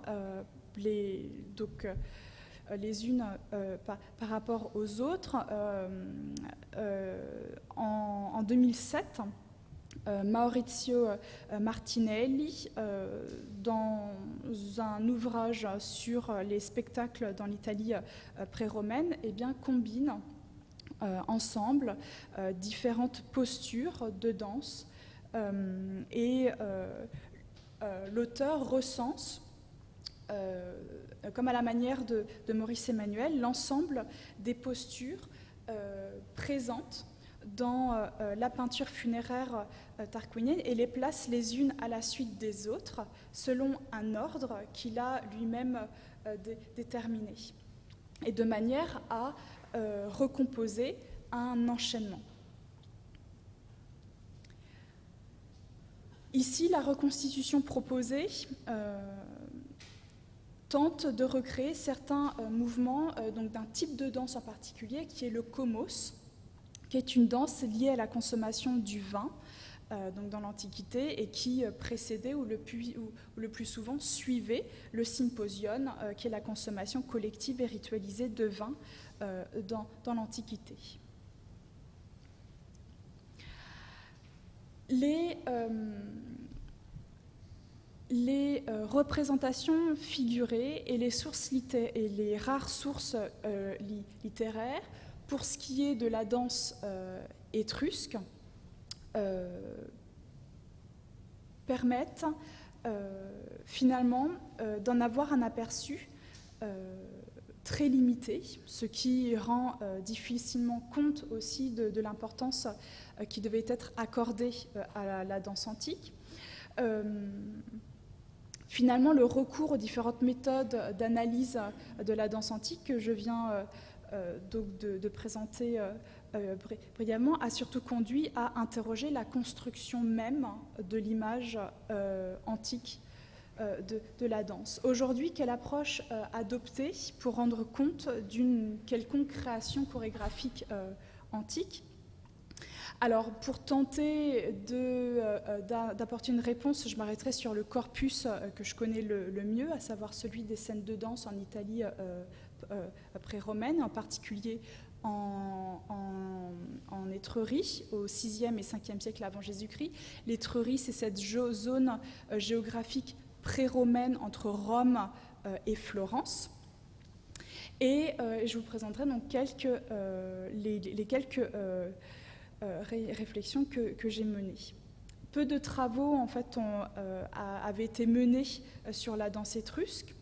les unes par rapport aux autres. En 2007, Maurizio Martinelli, dans un ouvrage sur les spectacles dans l'Italie pré-romaine, combine ensemble différentes postures de danse et l'auteur recense, comme à la manière de Maurice Emmanuel, l'ensemble des postures présentes dans la peinture funéraire tarquinienne et les place les unes à la suite des autres selon un ordre qu'il a lui-même déterminé et de manière à recomposer un enchaînement. Ici, la reconstitution proposée tente de recréer certains mouvements donc d'un type de danse en particulier qui est le komos, qui est une danse liée à la consommation du vin donc dans l'Antiquité, et qui précédait ou le plus souvent suivait le symposium, qui est la consommation collective et ritualisée de vin dans l'Antiquité. Les représentations figurées et les rares sources littéraires, pour ce qui est de la danse étrusque, permettent finalement d'en avoir un aperçu très limité, ce qui rend difficilement compte aussi de l'importance qui devait être accordée à la danse antique. Finalement, le recours aux différentes méthodes d'analyse de la danse antique que je viens donc de présenter brièvement a surtout conduit à interroger la construction même de l'image antique de la danse. Aujourd'hui, quelle approche adopter pour rendre compte d'une quelconque création chorégraphique antique ? Alors, pour tenter d'apporter une réponse, je m'arrêterai sur le corpus que je connais le mieux, à savoir celui des scènes de danse en Italie pré-romaine, en particulier en Étrurie, au 6e et 5e siècle avant Jésus-Christ. L'Étrurie, c'est cette zone géographique pré-romaine entre Rome et Florence. Et je vous présenterai donc quelques réflexions que j'ai menées. Peu de travaux en fait avaient été menés sur la danse étrusque.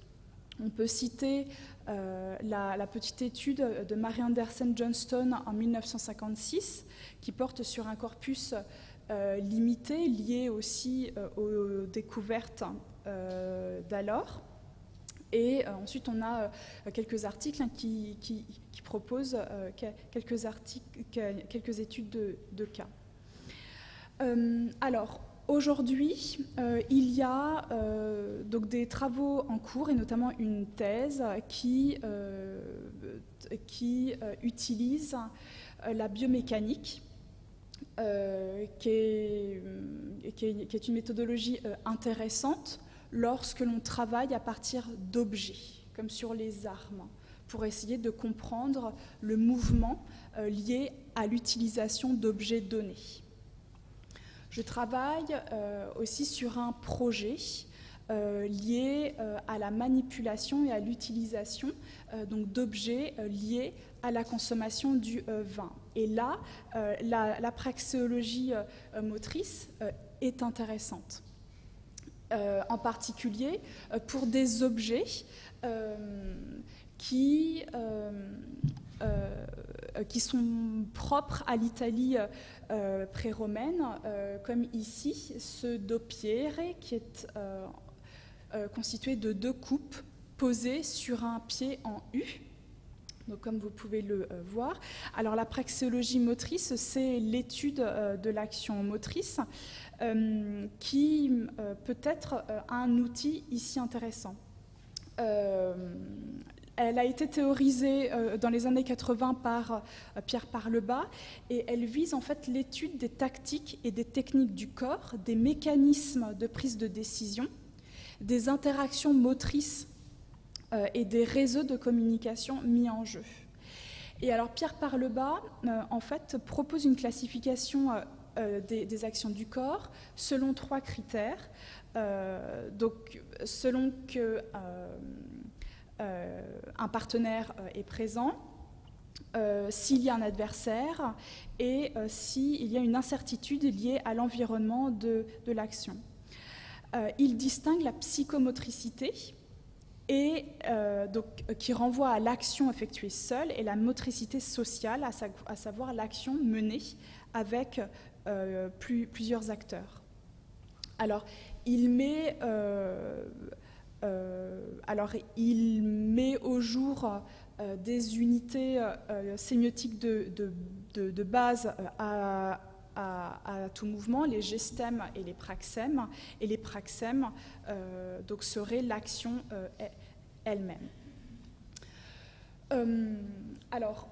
On peut citer la petite étude de Mary Anderson Johnston en 1956 qui porte sur un corpus limité lié aussi aux découvertes d'alors. Et ensuite, on a quelques articles qui proposent quelques études de cas. Alors, aujourd'hui, il y a donc des travaux en cours, et notamment une thèse qui utilise la biomécanique, qui est une méthodologie intéressante lorsque l'on travaille à partir d'objets, comme sur les armes, pour essayer de comprendre le mouvement lié à l'utilisation d'objets donnés. Je travaille aussi sur un projet lié à la manipulation et à l'utilisation donc d'objets liés à la consommation du vin. Et là, la praxéologie motrice est intéressante. En particulier pour des objets qui sont propres à l'Italie pré-romaine, comme ici ce doppiere qui est constitué de 2 coupes posées sur un pied en U. Donc, comme vous pouvez le voir. Alors, la praxéologie motrice, c'est l'étude de l'action motrice qui peut être un outil ici intéressant. Elle a été théorisée dans les années 80 par Pierre Parlebas et elle vise en fait l'étude des tactiques et des techniques du corps, des mécanismes de prise de décision, des interactions motrices et des réseaux de communication mis en jeu. Et alors Pierre Parlebas en fait propose une classification des actions du corps selon 3 critères. Donc selon que un partenaire est présent, s'il y a un adversaire et s'il y a une incertitude liée à l'environnement de l'action. Il distingue la psychomotricité et donc, qui renvoie à l'action effectuée seule et la motricité sociale, à savoir l'action menée avec plusieurs acteurs. Alors, il met au jour des unités sémiotiques de base à tout mouvement, les gestèmes et les praxèmes. Et les praxèmes donc seraient l'action elle-même. Alors,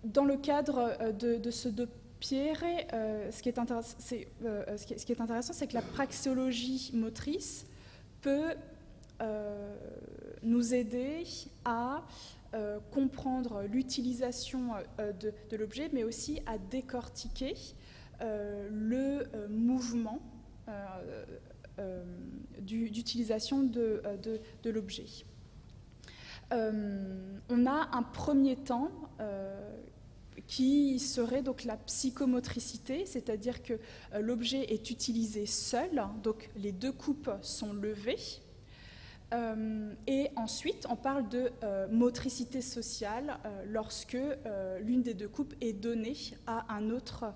dans le cadre de ce Pierre, ce qui est intéressant, c'est que la praxéologie motrice peut nous aider à comprendre l'utilisation de l'objet, mais aussi à décortiquer le mouvement d'utilisation de l'objet. On a un premier temps qui serait donc la psychomotricité, c'est-à-dire que l'objet est utilisé seul, donc les deux coupes sont levées. Et ensuite, on parle de motricité sociale lorsque l'une des deux coupes est donnée à un autre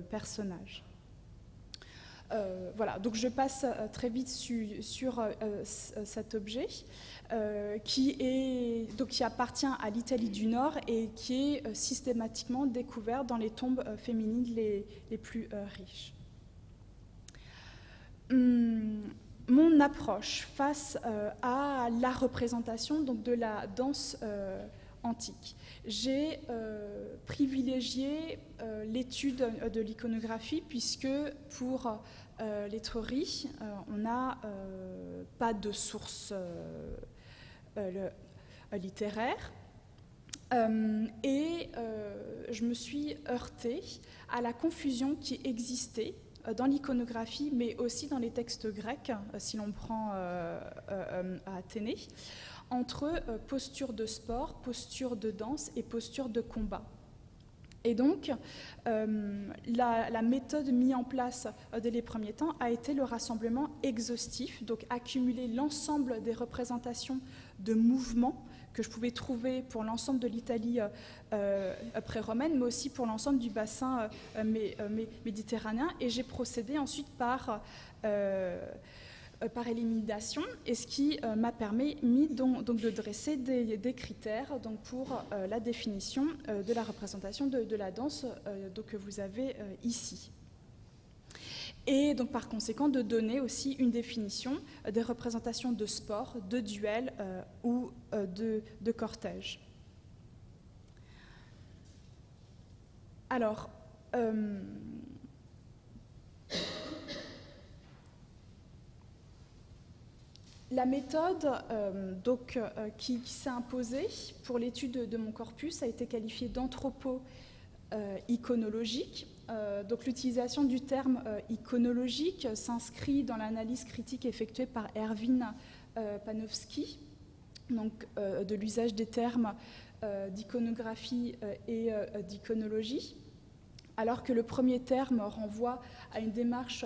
personnage. Voilà, donc je passe très vite sur cet objet qui appartient à l'Italie du Nord et qui est systématiquement découvert dans les tombes féminines les plus riches. Mon approche face à la représentation donc, de la danse antique. J'ai privilégié l'étude de l'iconographie puisque pour l'Étrurie, on n'a pas de source littéraire. Et je me suis heurtée à la confusion qui existait dans l'iconographie, mais aussi dans les textes grecs, si l'on prend à Athénée, entre posture de sport, posture de danse et posture de combat. Et donc, la méthode mise en place dès les premiers temps a été le rassemblement exhaustif, donc accumuler l'ensemble des représentations de mouvements que je pouvais trouver pour l'ensemble de l'Italie pré-romaine, mais aussi pour l'ensemble du bassin méditerranéen. Et j'ai procédé ensuite par élimination, et ce qui m'a permis donc de dresser des critères donc pour la définition de la représentation de la danse donc que vous avez ici. Et donc par conséquent de donner aussi une définition des représentations de sport, de duel ou de cortège. Alors, la méthode qui s'est imposée pour l'étude de mon corpus a été qualifiée d'anthropo-iconologique. Donc l'utilisation du terme iconologique s'inscrit dans l'analyse critique effectuée par Erwin Panofsky, donc de l'usage des termes d'iconographie et d'iconologie, alors que le premier terme renvoie à une démarche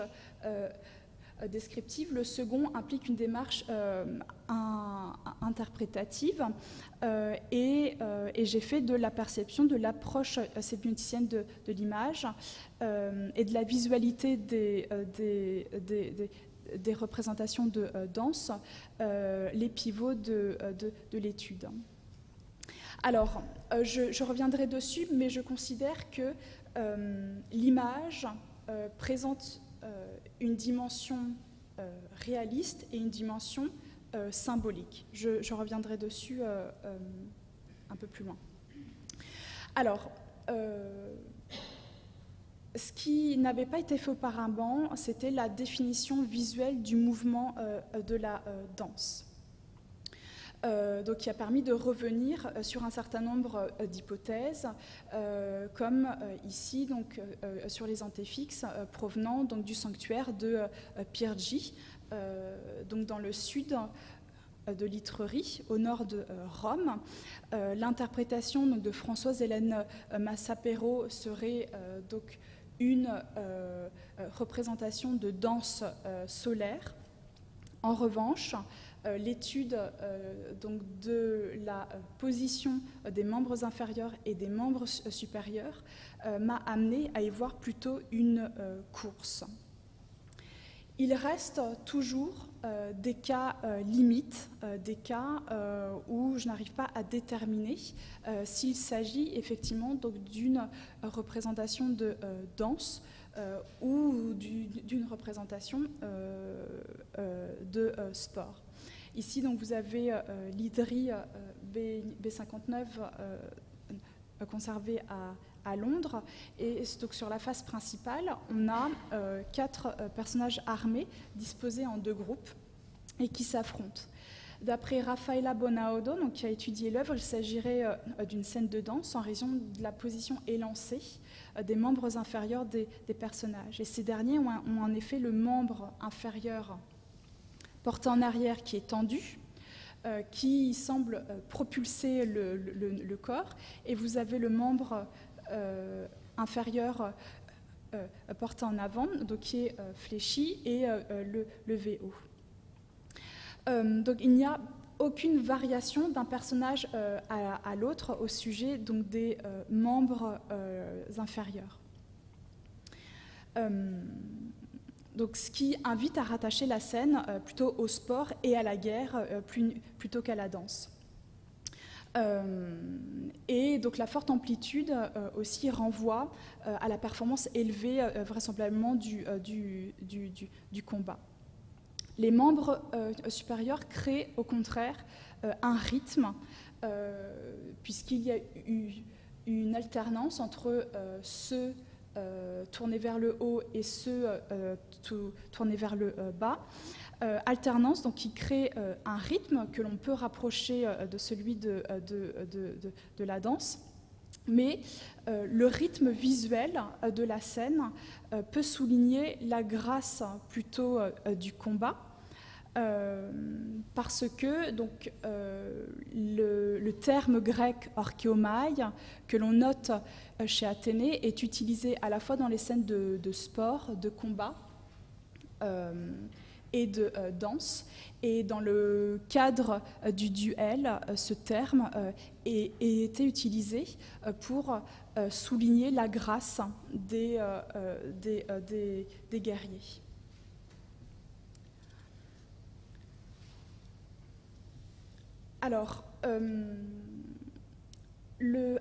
descriptive, le second implique une démarche interprétative et j'ai fait de la perception, de l'approche sémioticienne de l'image et de la visualité des représentations de danse les pivots de l'étude. Alors, je reviendrai dessus, mais je considère que l'image présente une dimension réaliste et une dimension symbolique. Je reviendrai dessus un peu plus loin. Alors, ce qui n'avait pas été fait auparavant, c'était la définition visuelle du mouvement de la danse. Donc, qui a permis de revenir sur un certain nombre d'hypothèses, comme ici donc, sur les antéfixes provenant donc, du sanctuaire de Pirgi, donc dans le sud de l'Étrurie, au nord de Rome. L'interprétation donc, de Françoise-Hélène Massapero serait donc une représentation de danse solaire. En revanche, l'étude donc de la position des membres inférieurs et des membres supérieurs m'a amené à y voir plutôt une course. Il reste toujours des cas limites, des cas où je n'arrive pas à déterminer s'il s'agit effectivement donc d'une représentation de danse ou d'une représentation de sport. Ici, donc, vous avez l'hydrie B59 conservé à à Londres. Et donc sur la face principale, on a 4 personnages armés disposés en 2 groupes et qui s'affrontent. D'après Raffaella Bonaudo, donc, qui a étudié l'œuvre, il s'agirait d'une scène de danse en raison de la position élancée des membres inférieurs des personnages. Et ces derniers ont en effet le membre inférieur porté en arrière qui est tendu, qui semble propulser le corps, et vous avez le membre inférieur porté en avant, donc qui est fléchi, et levé haut. Donc il n'y a aucune variation d'un personnage à l'autre au sujet donc, des membres inférieurs. Donc, ce qui invite à rattacher la scène plutôt au sport et à la guerre plutôt qu'à la danse. Et donc la forte amplitude aussi renvoie à la performance élevée vraisemblablement du combat. Les membres supérieurs créent au contraire un rythme, puisqu'il y a eu une alternance entre ceux tournés vers le haut et ceux tournés vers le bas. Alternance donc, qui crée un rythme que l'on peut rapprocher de celui de la danse. Mais le rythme visuel de la scène peut souligner la grâce plutôt du combat, parce que donc, le terme grec orchéomai que l'on note chez Athénée est utilisé à la fois dans les scènes de sport, de combat et de danse. Et dans le cadre du duel, ce terme était utilisé pour souligner la grâce des guerriers. Alors,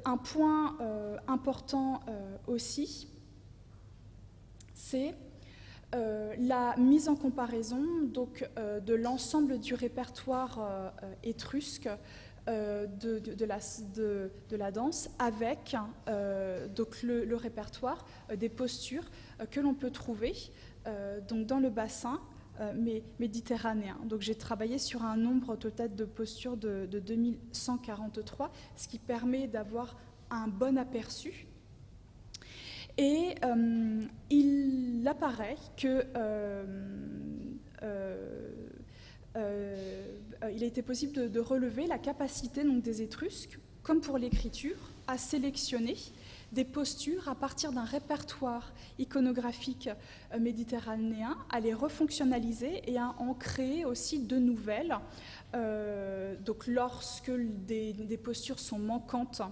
un point important aussi, c'est la mise en comparaison donc, de l'ensemble du répertoire étrusque de la danse avec donc le répertoire des postures que l'on peut trouver donc dans le bassin méditerranéen. Donc j'ai travaillé sur un nombre total de postures de 2143, ce qui permet d'avoir un bon aperçu. Et il apparaît que il a été possible de relever la capacité donc, des Étrusques, comme pour l'écriture, à sélectionner des postures à partir d'un répertoire iconographique méditerranéen, à les refonctionnaliser et à en créer aussi de nouvelles. Donc lorsque des postures sont manquantes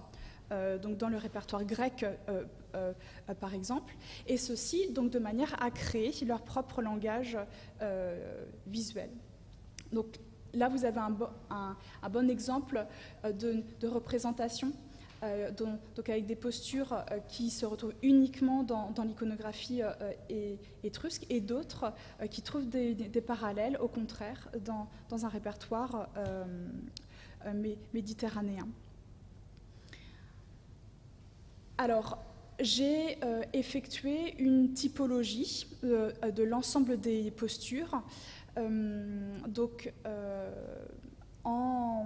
donc dans le répertoire grec, par exemple, et ceci donc de manière à créer leur propre langage visuel. Donc là, vous avez un bon exemple de représentation, donc avec des postures qui se retrouvent uniquement dans l'iconographie étrusque, et d'autres qui trouvent des parallèles, au contraire, dans un répertoire méditerranéen. Alors, j'ai effectué une typologie de l'ensemble des postures, donc en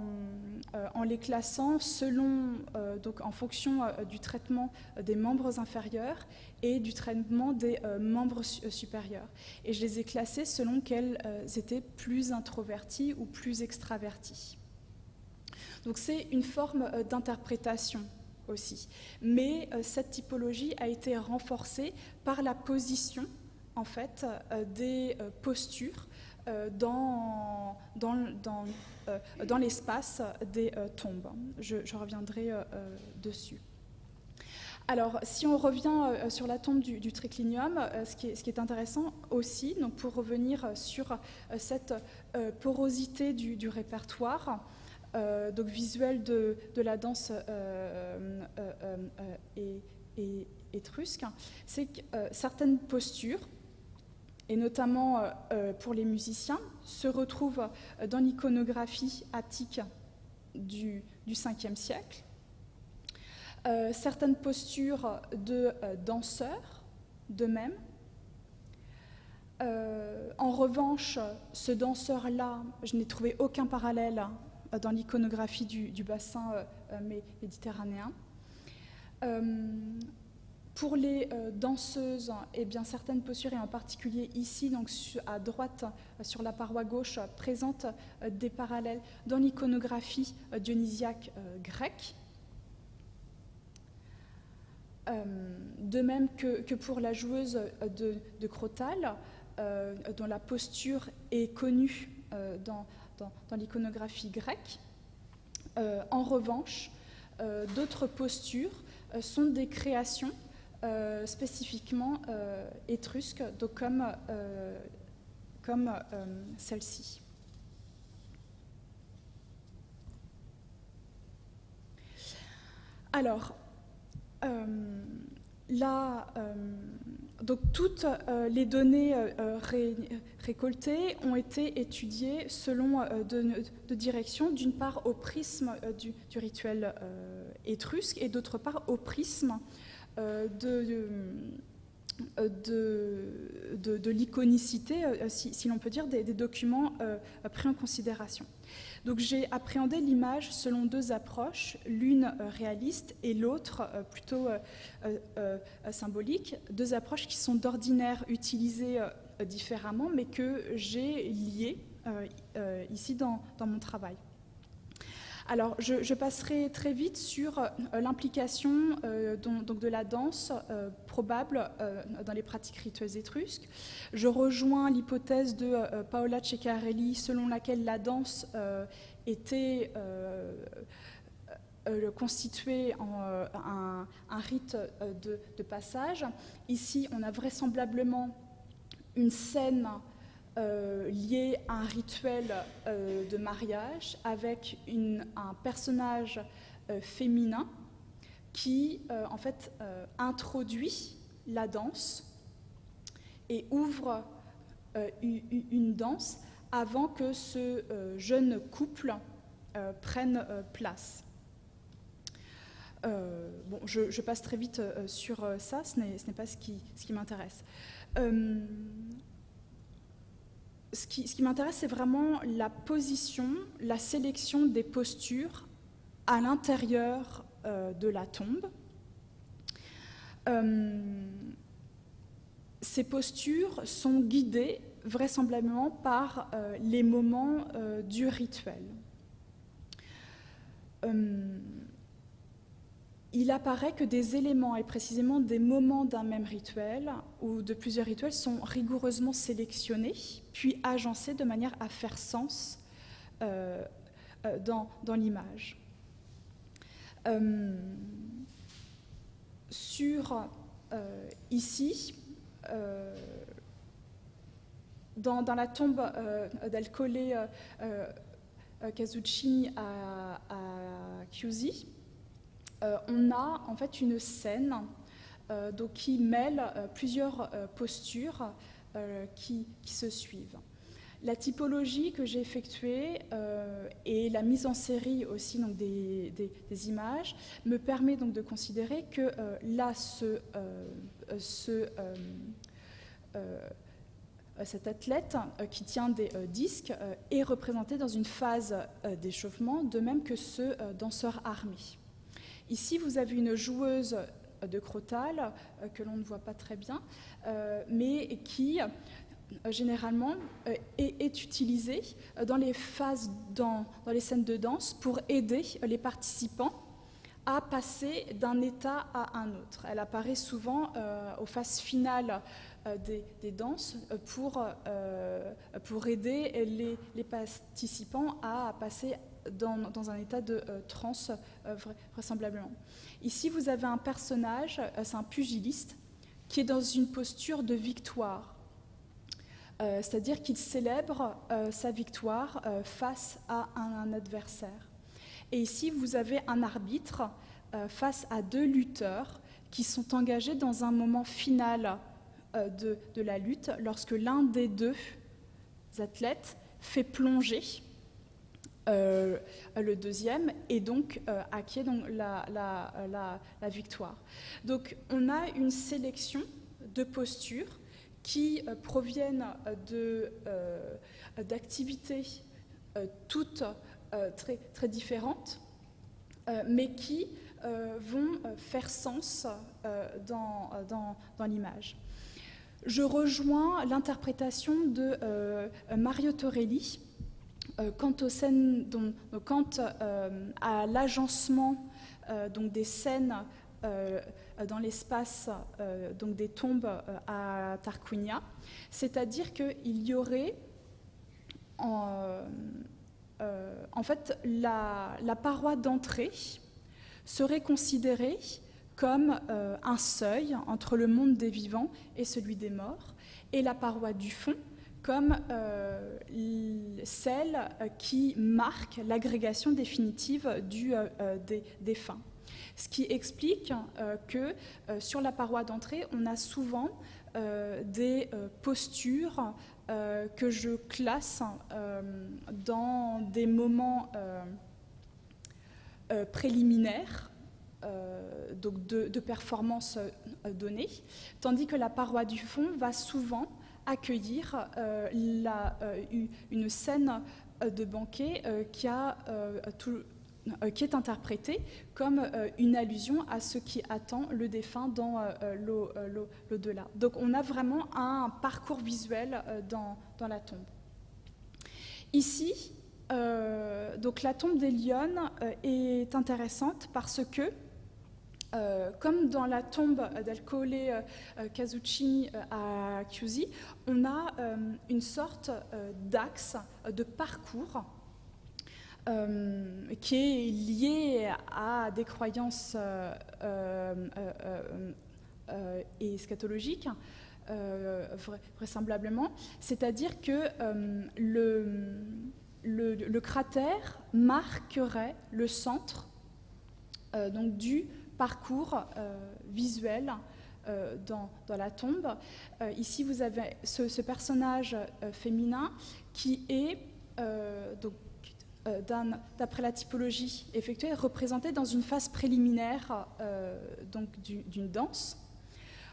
les classant selon, donc en fonction du traitement des membres inférieurs et du traitement des membres supérieurs. Et je les ai classés selon qu'elles étaient plus introverties ou plus extraverties. Donc c'est une forme d'interprétation aussi. Mais cette typologie a été renforcée par la position, en fait, des postures dans l'espace des tombes. Je reviendrai dessus. Alors, si on revient sur la tombe du triclinium, ce qui est intéressant aussi, donc pour revenir sur cette porosité du répertoire, donc visuel de la danse étrusque, c'est que certaines postures, et notamment pour les musiciens, se retrouvent dans l'iconographie attique du 5e siècle. certaines postures de danseurs, de même. En revanche, ce danseur-là, je n'ai trouvé aucun parallèle dans l'iconographie du bassin méditerranéen. Pour les danseuses, eh bien, certaines postures, et en particulier ici, donc à droite, sur la paroi gauche, présentent des parallèles dans l'iconographie dionysiaque grecque. De même que pour la joueuse de Crotale, dont la posture est connue dans l'iconographie grecque. En revanche, d'autres postures sont des créations spécifiquement étrusques, donc comme celle-ci. Alors, donc toutes les données récoltées ont été étudiées selon deux directions, d'une part au prisme du rituel étrusque et d'autre part au prisme de l'iconicité, si l'on peut dire, des documents pris en considération. Donc j'ai appréhendé l'image selon deux approches, l'une réaliste et l'autre plutôt symbolique, deux approches qui sont d'ordinaire utilisées différemment, mais que j'ai liées ici dans mon travail. Alors, je passerai très vite sur l'implication donc de la danse probable dans les pratiques rituelles étrusques. Je rejoins l'hypothèse de Paola Ceccarelli selon laquelle la danse était constituée en un rite de passage. Ici, on a vraisemblablement une scène lié à un rituel de mariage avec un personnage féminin qui en fait introduit la danse et ouvre une danse avant que ce jeune couple prenne place. Bon, je passe très vite sur ça, ce n'est pas ce qui m'intéresse. Ce qui m'intéresse, c'est vraiment la position, la sélection des postures à l'intérieur de la tombe. Ces postures sont guidées vraisemblablement par les moments du rituel. Il apparaît que des éléments, et précisément des moments d'un même rituel ou de plusieurs rituels, sont rigoureusement sélectionnés, puis agencés de manière à faire sens dans l'image. Ici, dans la tombe d'Alcole Casuccini à Chiusi, on a en fait une scène donc, qui mêle plusieurs postures qui se suivent. La typologie que j'ai effectuée et la mise en série aussi donc, des images me permet donc de considérer que là, cet athlète qui tient des disques est représenté dans une phase d'échauffement, de même que ce danseur armé. Ici, vous avez une joueuse de Crotale que l'on ne voit pas très bien, mais qui généralement est utilisée dans les phases, dans les scènes de danse pour aider les participants à passer d'un état à un autre. Elle apparaît souvent aux phases finales des danses pour aider les participants à passer dans un état de transe vraisemblablement. Ici, vous avez un personnage, c'est un pugiliste, qui est dans une posture de victoire. C'est-à-dire qu'il célèbre sa victoire face à un adversaire. Et ici, vous avez un arbitre face à deux lutteurs qui sont engagés dans un moment final de la lutte, lorsque l'un des deux athlètes fait plonger le deuxième et donc acquiert donc, la victoire. Donc on a une sélection de postures qui proviennent d'activités toutes très, très différentes, mais qui vont faire sens dans l'image. Je rejoins l'interprétation de Mario Torelli quant aux scènes, quant à l'agencement des scènes dans l'espace des tombes à Tarquinia, c'est-à-dire qu'il y aurait en fait la paroi d'entrée serait considérée comme un seuil entre le monde des vivants et celui des morts, et la paroi du fond comme celle qui marque l'agrégation définitive des défunts. Ce qui explique que sur la paroi d'entrée, on a souvent des postures que je classe dans des moments préliminaires, donc de performances données, tandis que la paroi du fond va souvent accueillir une scène de banquet qui est interprétée comme une allusion à ce qui attend le défunt dans l'au-delà. Donc on a vraiment un parcours visuel dans la tombe. Ici, donc la tombe d'Hélione est intéressante parce que comme dans la tombe d'Alcole Casuccini à Chiusi, on a une sorte d'axe de parcours qui est lié à des croyances eschatologiques, vraisemblablement, c'est-à-dire que le cratère marquerait le centre donc du parcours visuel dans la tombe. Ici, vous avez ce personnage féminin qui est, d'après la typologie effectuée, représenté dans une phase préliminaire d'une danse.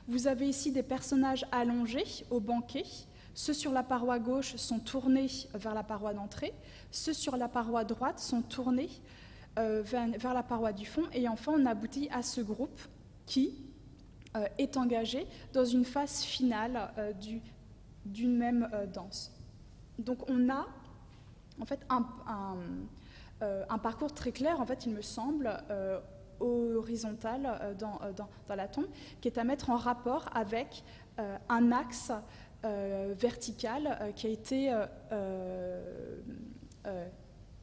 Vous avez ici des personnages allongés au banquet. Ceux sur la paroi gauche sont tournés vers la paroi d'entrée. Ceux sur la paroi droite sont tournés vers la paroi du fond, et enfin on aboutit à ce groupe qui est engagé dans une phase finale d'une même danse. Donc on a en fait un parcours très clair, en fait il me semble, horizontal dans la tombe, qui est à mettre en rapport avec un axe vertical qui a été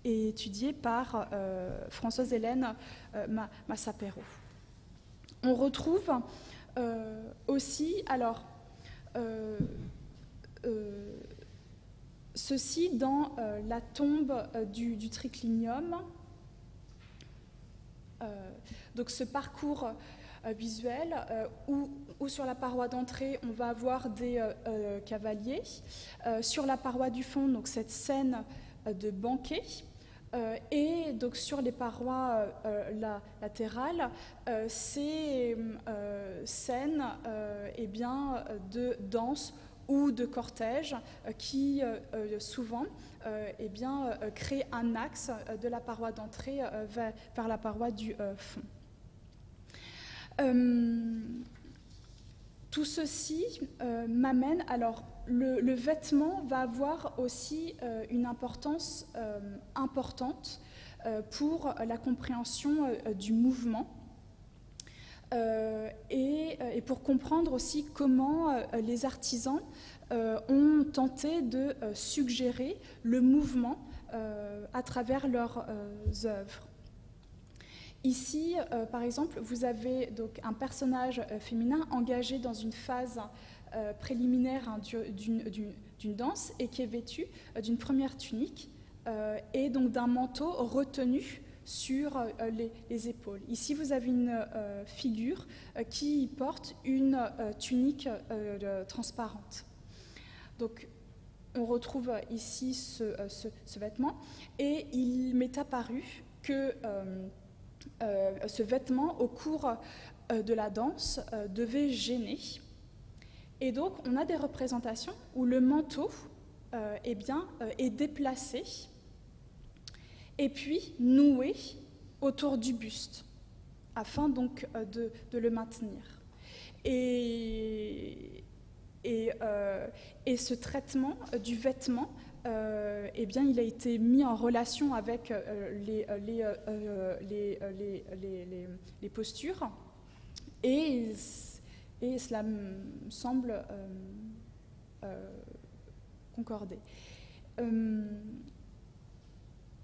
est étudié par Françoise Hélène Massapero. On retrouve aussi, alors, ceci dans la tombe du triclinium. Donc ce parcours visuel où sur la paroi d'entrée on va avoir des cavaliers, sur la paroi du fond donc cette scène de banquet, et donc sur les parois latérales, ces scènes de danse ou de cortège qui souvent créent un axe de la paroi d'entrée vers la paroi du fond. Tout ceci m'amène, alors le vêtement va avoir aussi une importance importante pour la compréhension du mouvement et pour comprendre aussi comment les artisans ont tenté de suggérer le mouvement à travers leurs œuvres. Ici, par exemple, vous avez donc un personnage féminin engagé dans une phase préliminaire d'une danse et qui est vêtu d'une première tunique et donc d'un manteau retenu sur les épaules. Ici, vous avez une figure qui porte une tunique transparente. Donc, on retrouve ici ce vêtement, et il m'est apparu que ce vêtement, au cours de la danse, devait gêner. Et donc, on a des représentations où le manteau est déplacé et puis noué autour du buste, afin donc de le maintenir. Et ce traitement du vêtement, il a été mis en relation avec les postures, et cela me semble concorder.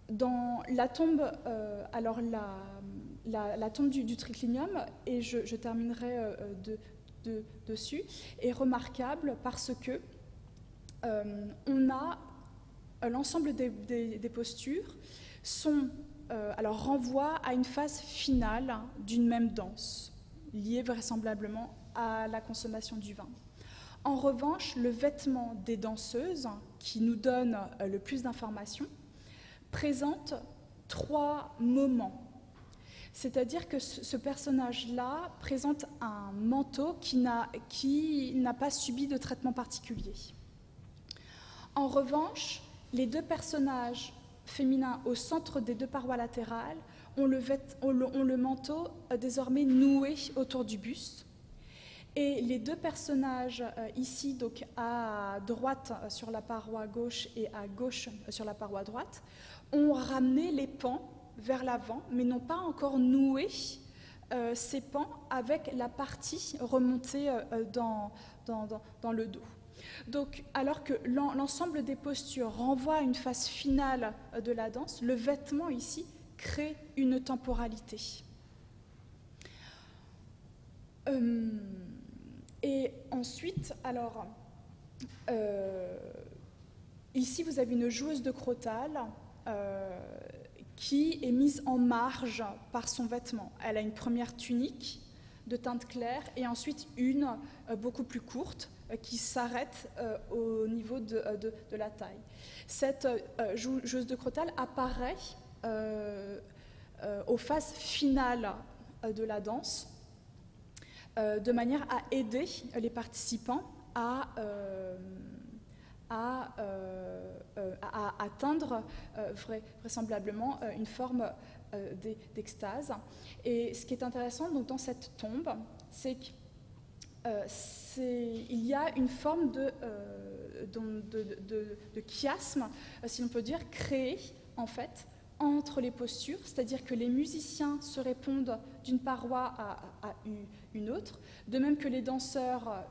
Dans la tombe, la tombe du triclinium, et je terminerai dessus, est remarquable parce que on a l'ensemble des postures renvoient à une phase finale d'une même danse, liée vraisemblablement à la consommation du vin. En revanche, le vêtement des danseuses, qui nous donne le plus d'informations, présente 3 moments. C'est-à-dire que ce personnage-là présente un manteau qui n'a pas subi de traitement particulier. En revanche, les 2 personnages féminins au centre des 2 parois latérales ont le manteau désormais noué autour du buste. Et les 2 personnages ici, donc à droite sur la paroi gauche et à gauche sur la paroi droite, ont ramené les pans vers l'avant, mais n'ont pas encore noué ces pans avec la partie remontée dans le dos. Donc, alors que l'ensemble des postures renvoie à une phase finale de la danse, le vêtement ici crée une temporalité. Et ensuite, ici vous avez une joueuse de crotale qui est mise en marge par son vêtement. Elle a une première tunique de teinte claire et ensuite une beaucoup plus courte qui s'arrête au niveau de la taille. Cette joueuse de crotale apparaît aux phases finales de la danse de manière à aider les participants à atteindre vraisemblablement une forme d'extase. Et ce qui est intéressant donc, dans cette tombe, c'est qu'il y a une forme de chiasme, si l'on peut dire, créé en fait entre les postures, c'est-à-dire que les musiciens se répondent d'une paroi à une autre, de même que les danseurs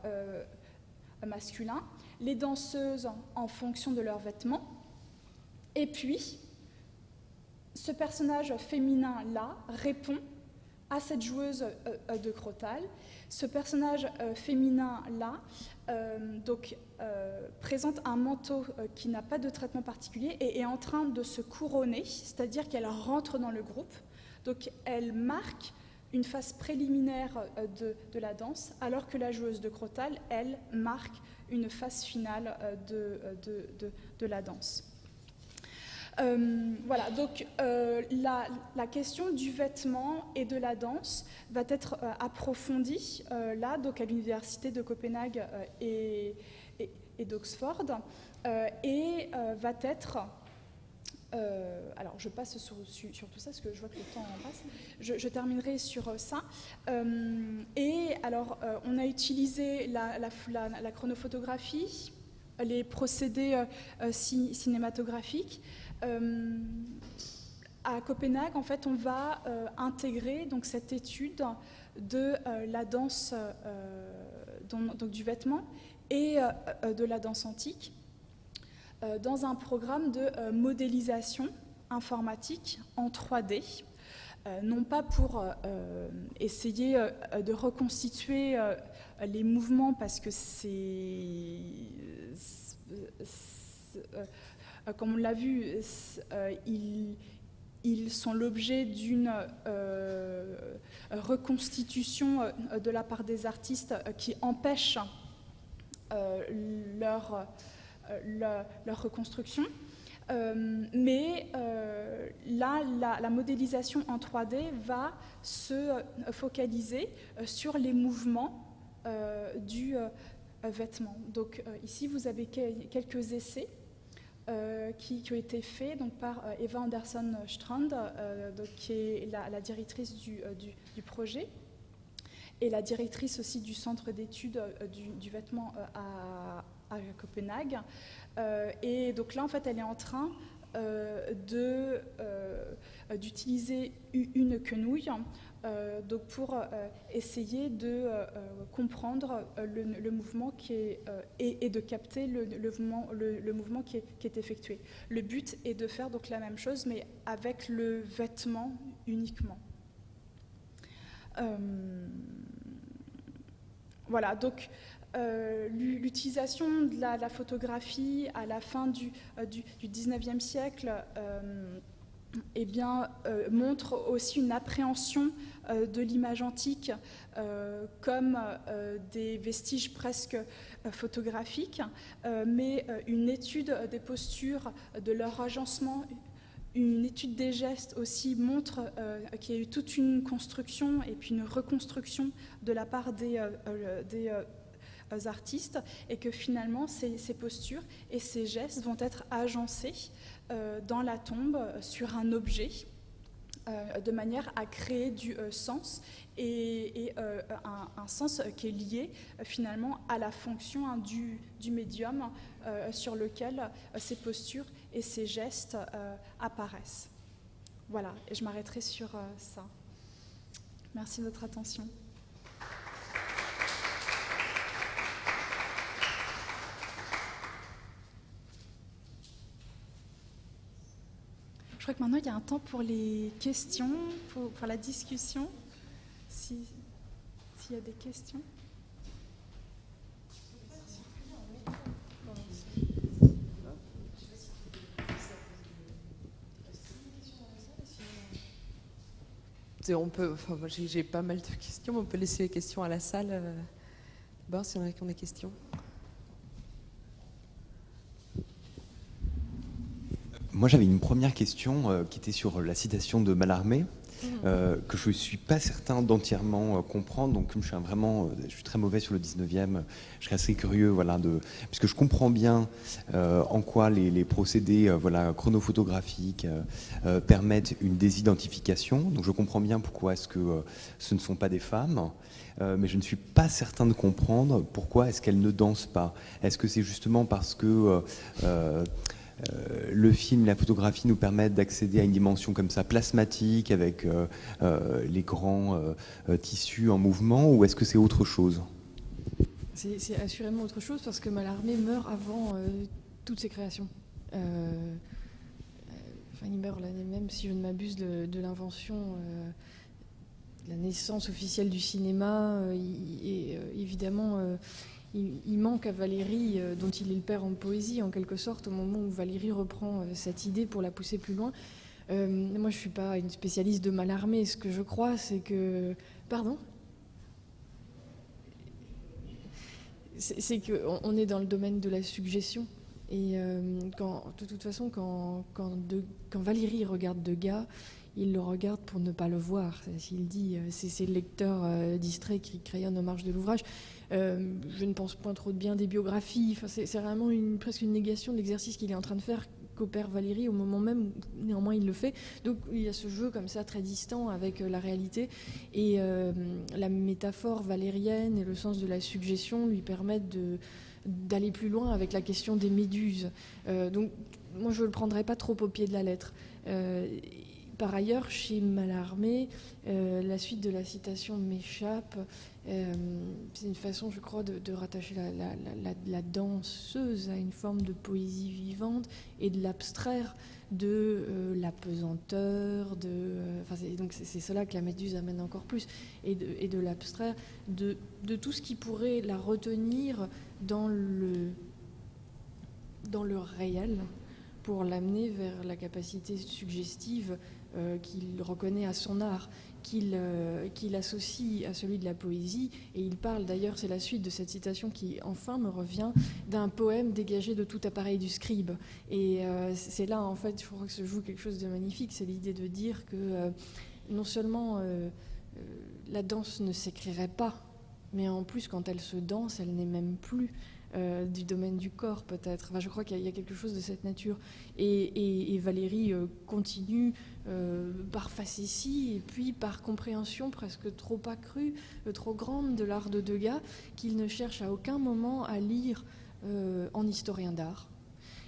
masculins, les danseuses en fonction de leurs vêtements, et puis ce personnage féminin-là répond à cette joueuse de crotale. Ce personnage féminin-là présente un manteau qui n'a pas de traitement particulier et est en train de se couronner, c'est-à-dire qu'elle rentre dans le groupe. Donc elle marque une phase préliminaire de la danse, alors que la joueuse de crotale, elle, marque une phase finale de la danse. Voilà, donc la question du vêtement et de la danse va être approfondie là, donc à l'université de Copenhague et d'Oxford, et va être... alors je passe sur tout ça parce que je vois que le temps en passe. Je terminerai sur ça. Et alors on a utilisé la chronophotographie, les procédés cinématographiques. À Copenhague, en fait, on va intégrer donc cette étude de la danse donc du vêtement et de la danse antique dans un programme de modélisation informatique en 3D, non pas pour essayer de reconstituer les mouvements, parce que comme on l'a vu, ils sont l'objet d'une reconstitution de la part des artistes qui empêche leur leur reconstruction. Mais là, la modélisation en 3D va se focaliser sur les mouvements du vêtement. Donc ici, vous avez quelques essais qui ont été faits donc, par Eva Anderson-Strand, qui est la directrice du projet, et la directrice aussi du centre d'études du vêtement à Copenhague. Et donc là, en fait, elle est en train d'utiliser une quenouille donc pour essayer de comprendre le mouvement qui est, et de capter le mouvement qui est effectué. Le but est de faire donc la même chose, mais avec le vêtement uniquement. Voilà, donc l'utilisation de la photographie à la fin du 19e siècle eh bien, montre aussi une appréhension de l'image antique comme des vestiges presque photographiques, mais une étude des postures, de leur agencement, une étude des gestes aussi montre qu'il y a eu toute une construction et puis une reconstruction de la part des artistes, et que finalement ces postures et ces gestes vont être agencés dans la tombe sur un objet de manière à créer du sens et un sens qui est lié finalement à la fonction du médium sur lequel ces postures et ces gestes apparaissent. Voilà, et je m'arrêterai sur ça. Merci de votre attention. Je crois que maintenant il y a un temps pour les questions, pour la discussion, s'il y a des questions. On peut, enfin, moi j'ai pas mal de questions, mais on peut laisser les questions à la salle. Bon, si on a des questions. Moi, j'avais une première question qui était sur la citation de Mallarmé, que je ne suis pas certain d'entièrement comprendre. Donc, comme je suis très mauvais sur le 19e, je serais assez curieux, voilà, puisque je comprends bien en quoi les procédés chronophotographiques permettent une désidentification. Donc, je comprends bien pourquoi est-ce que ce ne sont pas des femmes. Mais je ne suis pas certain de comprendre pourquoi est-ce qu'elles ne dansent pas. Est-ce que c'est justement parce que le film, la photographie nous permettent d'accéder à une dimension comme ça plasmatique avec les grands tissus en mouvement, ou est-ce que c'est autre chose ? C'est assurément autre chose, parce que Mallarmé meurt avant toutes ses créations. Il meurt l'année même, si je ne m'abuse, de l'invention, de la naissance officielle du cinéma. Évidemment, il manque à Valéry, dont il est le père en poésie, en quelque sorte, au moment où Valéry reprend cette idée pour la pousser plus loin. Moi, je ne suis pas une spécialiste de Mallarmé. Ce que je crois, c'est que... Pardon ? C'est qu'on est dans le domaine de la suggestion. Et de toute façon, quand Valéry regarde Degas, il le regarde pour ne pas le voir. S'il dit c'est le lecteur distrait qui crayonne aux marges de l'ouvrage. Je ne pense point trop de bien des biographies. Enfin, c'est vraiment presque une négation de l'exercice qu'il est en train de faire, qu'opère Valéry au moment même où néanmoins il le fait. Donc il y a ce jeu comme ça très distant avec la réalité, et la métaphore valérienne et le sens de la suggestion lui permettent d'aller plus loin avec la question des méduses. Donc moi je ne le prendrais pas trop au pied de la lettre. Par ailleurs, chez Mallarmé, la suite de la citation m'échappe. C'est une façon, je crois, de rattacher la danseuse à une forme de poésie vivante et de l'abstraire de la pesanteur. Donc c'est cela que la méduse amène encore plus. Et de l'abstraire de tout ce qui pourrait la retenir dans le réel, pour l'amener vers la capacité suggestive qu'il reconnaît à son art, qu'il associe à celui de la poésie. Et il parle d'ailleurs, c'est la suite de cette citation qui enfin me revient, d'un poème dégagé de tout appareil du scribe. Et c'est là, en fait, je crois que se joue quelque chose de magnifique. C'est l'idée de dire que non seulement la danse ne s'écrirait pas, mais en plus, quand elle se danse, elle n'est même plus du domaine du corps, peut-être. Enfin, je crois qu'il y a quelque chose de cette nature. Et Valérie continue par facétie et puis par compréhension presque trop accrue, trop grande de l'art de Degas, qu'il ne cherche à aucun moment à lire en historien d'art,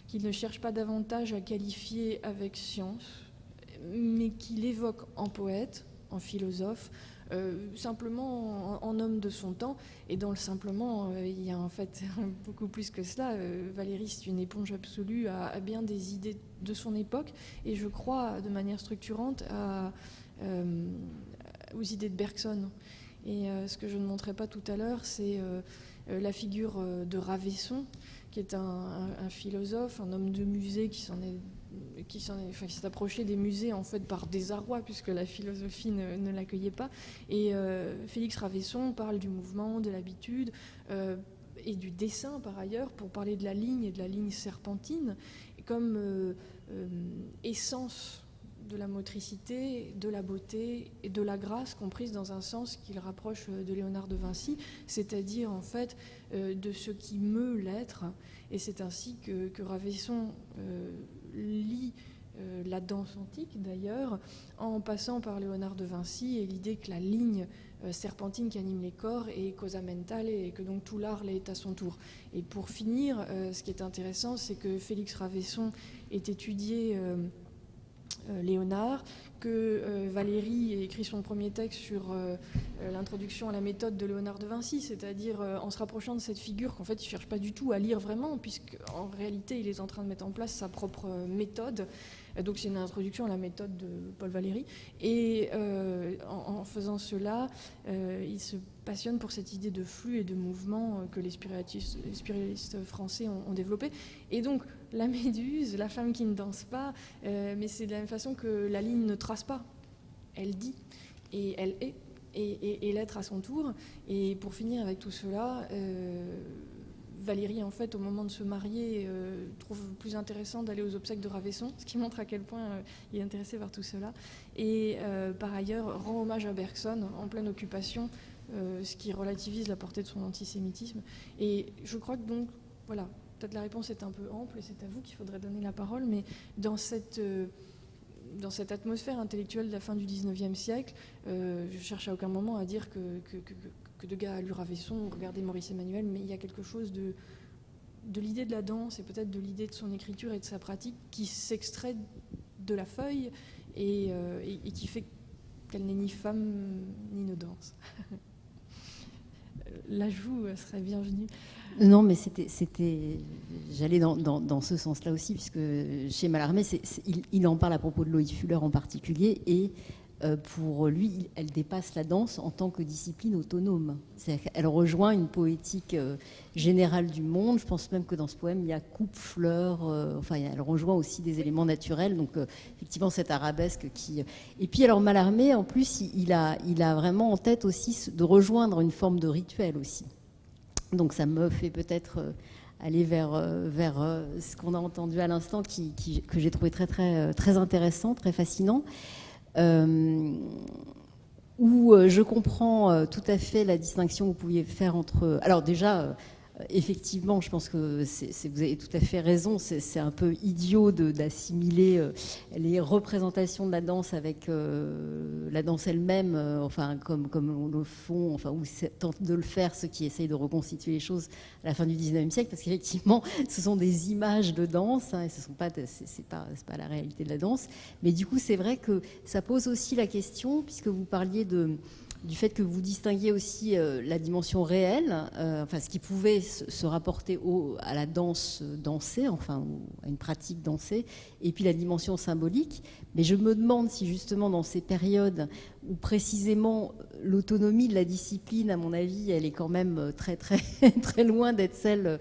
qu'il ne cherche pas davantage à qualifier avec science, mais qu'il évoque en poète, en philosophe, simplement en homme de son temps. Et dans le simplement, il y a en fait beaucoup plus que cela. Valérie, c'est une éponge absolue à bien des idées de son époque, et je crois de manière structurante aux idées de Bergson. Et ce que je ne montrais pas tout à l'heure, c'est la figure de Ravesson, qui est un philosophe, un homme de musée qui s'est approché des musées en fait par désarroi, puisque la philosophie ne l'accueillait pas. Et Félix Ravesson parle du mouvement, de l'habitude et du dessin par ailleurs, pour parler de la ligne et de la ligne serpentine comme essence de la motricité, de la beauté et de la grâce, comprise dans un sens qu'il rapproche de Léonard de Vinci, c'est-à-dire en fait de ce qui meut l'être. Et c'est ainsi que Ravesson lit la danse antique d'ailleurs, en passant par Léonard de Vinci et l'idée que la ligne serpentine qui anime les corps est causa mentale, et que donc tout l'art l'est à son tour. Et pour finir, ce qui est intéressant, c'est que Félix Ravesson ait étudié Léonard, que Valérie ait écrit son premier texte sur l'introduction à la méthode de Léonard de Vinci, c'est-à-dire en se rapprochant de cette figure qu'en fait il ne cherche pas du tout à lire vraiment, puisqu'en réalité il est en train de mettre en place sa propre méthode. Donc c'est une introduction à la méthode de Paul Valéry. Et en faisant cela, il se passionne pour cette idée de flux et de mouvement que les spiritualistes français ont développé. Et donc la méduse, la femme qui ne danse pas, mais c'est de la même façon que la ligne ne trace pas. Elle dit et elle est. Et l'être à son tour. Et pour finir avec tout cela, Valérie, en fait, au moment de se marier, trouve plus intéressant d'aller aux obsèques de Ravesson, ce qui montre à quel point il est intéressé par tout cela. Et par ailleurs, rend hommage à Bergson en pleine occupation, ce qui relativise la portée de son antisémitisme. Et je crois que donc, voilà, peut-être la réponse est un peu ample et c'est à vous qu'il faudrait donner la parole, mais dans cette atmosphère intellectuelle de la fin du XIXe siècle, je cherche à aucun moment à dire que Degas a lu Ravesson, regardez Maurice Emmanuel, mais il y a quelque chose de l'idée de la danse et peut-être de l'idée de son écriture et de sa pratique qui s'extrait de la feuille et qui fait qu'elle n'est ni femme ni ne danse. L'ajout serait bienvenu. Non, mais j'allais dans ce sens-là aussi, puisque chez Mallarmé, il en parle à propos de Loïc Fuller en particulier, et pour lui, elle dépasse la danse en tant que discipline autonome. Elle rejoint une poétique générale du monde. Je pense même que dans ce poème, il y a coupe, fleur, elle rejoint aussi des éléments naturels. Donc, effectivement, cette arabesque qui... Et puis, alors, Mallarmé, en plus, il a vraiment en tête aussi de rejoindre une forme de rituel aussi. Donc, ça me fait peut-être aller vers ce qu'on a entendu à l'instant, que j'ai trouvé très, très, très intéressant, très fascinant. Où je comprends tout à fait la distinction que vous pouviez faire entre... Alors déjà, effectivement, je pense que vous avez tout à fait raison, c'est un peu idiot d'assimiler les représentations de la danse avec la danse elle-même, comme le font, ou tentent de le faire ceux qui essayent de reconstituer les choses à la fin du XIXe siècle, parce qu'effectivement, ce sont des images de danse, et ce sont pas, c'est pas la réalité de la danse. Mais du coup, c'est vrai que ça pose aussi la question, puisque vous parliez du fait que vous distinguiez aussi la dimension réelle, ce qui pouvait se rapporter à la danse dansée, à une pratique dansée, et puis la dimension symbolique. Mais je me demande si justement dans ces périodes où précisément l'autonomie de la discipline, à mon avis, elle est quand même très, très, très loin d'être celle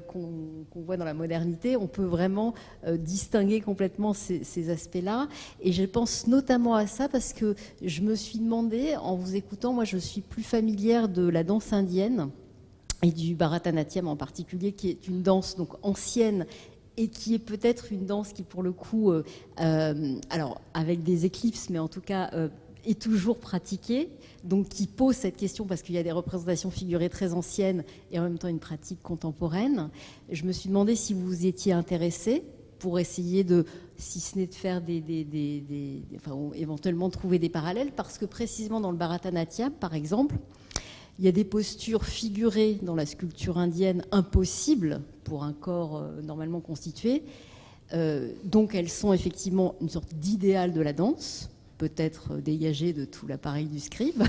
qu'on voit dans la modernité. On peut vraiment distinguer complètement ces aspects-là. Et je pense notamment à ça parce que je me suis demandé, en vous écoutant, moi je suis plus familière de la danse indienne et du Bharatanatyam en particulier, qui est une danse donc ancienne et qui est peut-être une danse qui, pour le coup, alors avec des éclipses, mais en tout cas est toujours pratiquée, donc qui pose cette question parce qu'il y a des représentations figurées très anciennes et en même temps une pratique contemporaine. Je me suis demandé si vous vous étiez intéressé pour essayer de, si ce n'est de faire enfin, éventuellement trouver des parallèles, parce que précisément dans le Bharatanatyam, par exemple, il y a des postures figurées dans la sculpture indienne impossibles pour un corps normalement constitué. Donc elles sont effectivement une sorte d'idéal de la danse, peut-être dégagé de tout l'appareil du scribe,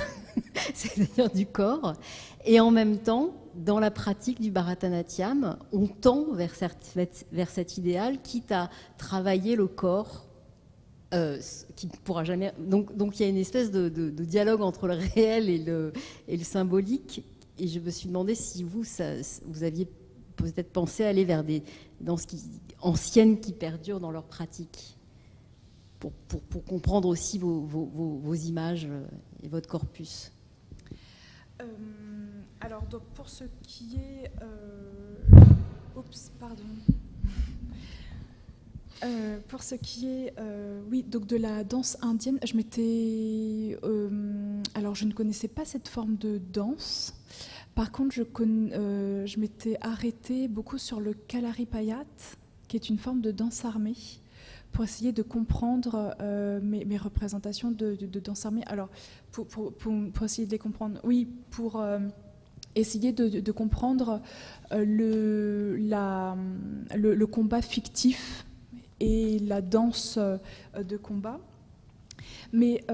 c'est-à-dire du corps. Et en même temps, dans la pratique du Bharatanatyam, on tend vers cet idéal, quitte à travailler le corps qui ne pourra jamais... Donc il y a une espèce de dialogue entre le réel et le symbolique. Et je me suis demandé si vous aviez peut-être pensé à aller vers des danses anciennes qui perdurent dans leur pratique, pour comprendre aussi vos images et votre corpus. Alors, donc, pour ce qui est... pour ce qui est, oui, donc de la danse indienne, je m'étais... alors, je ne connaissais pas cette forme de danse. Par contre, je m'étais arrêtée beaucoup sur le Kalaripayat, qui est une forme de danse armée, pour essayer de comprendre mes représentations de danse armée. Alors, pour essayer de les comprendre, oui, pour essayer de comprendre le combat fictif et la danse de combat. Mais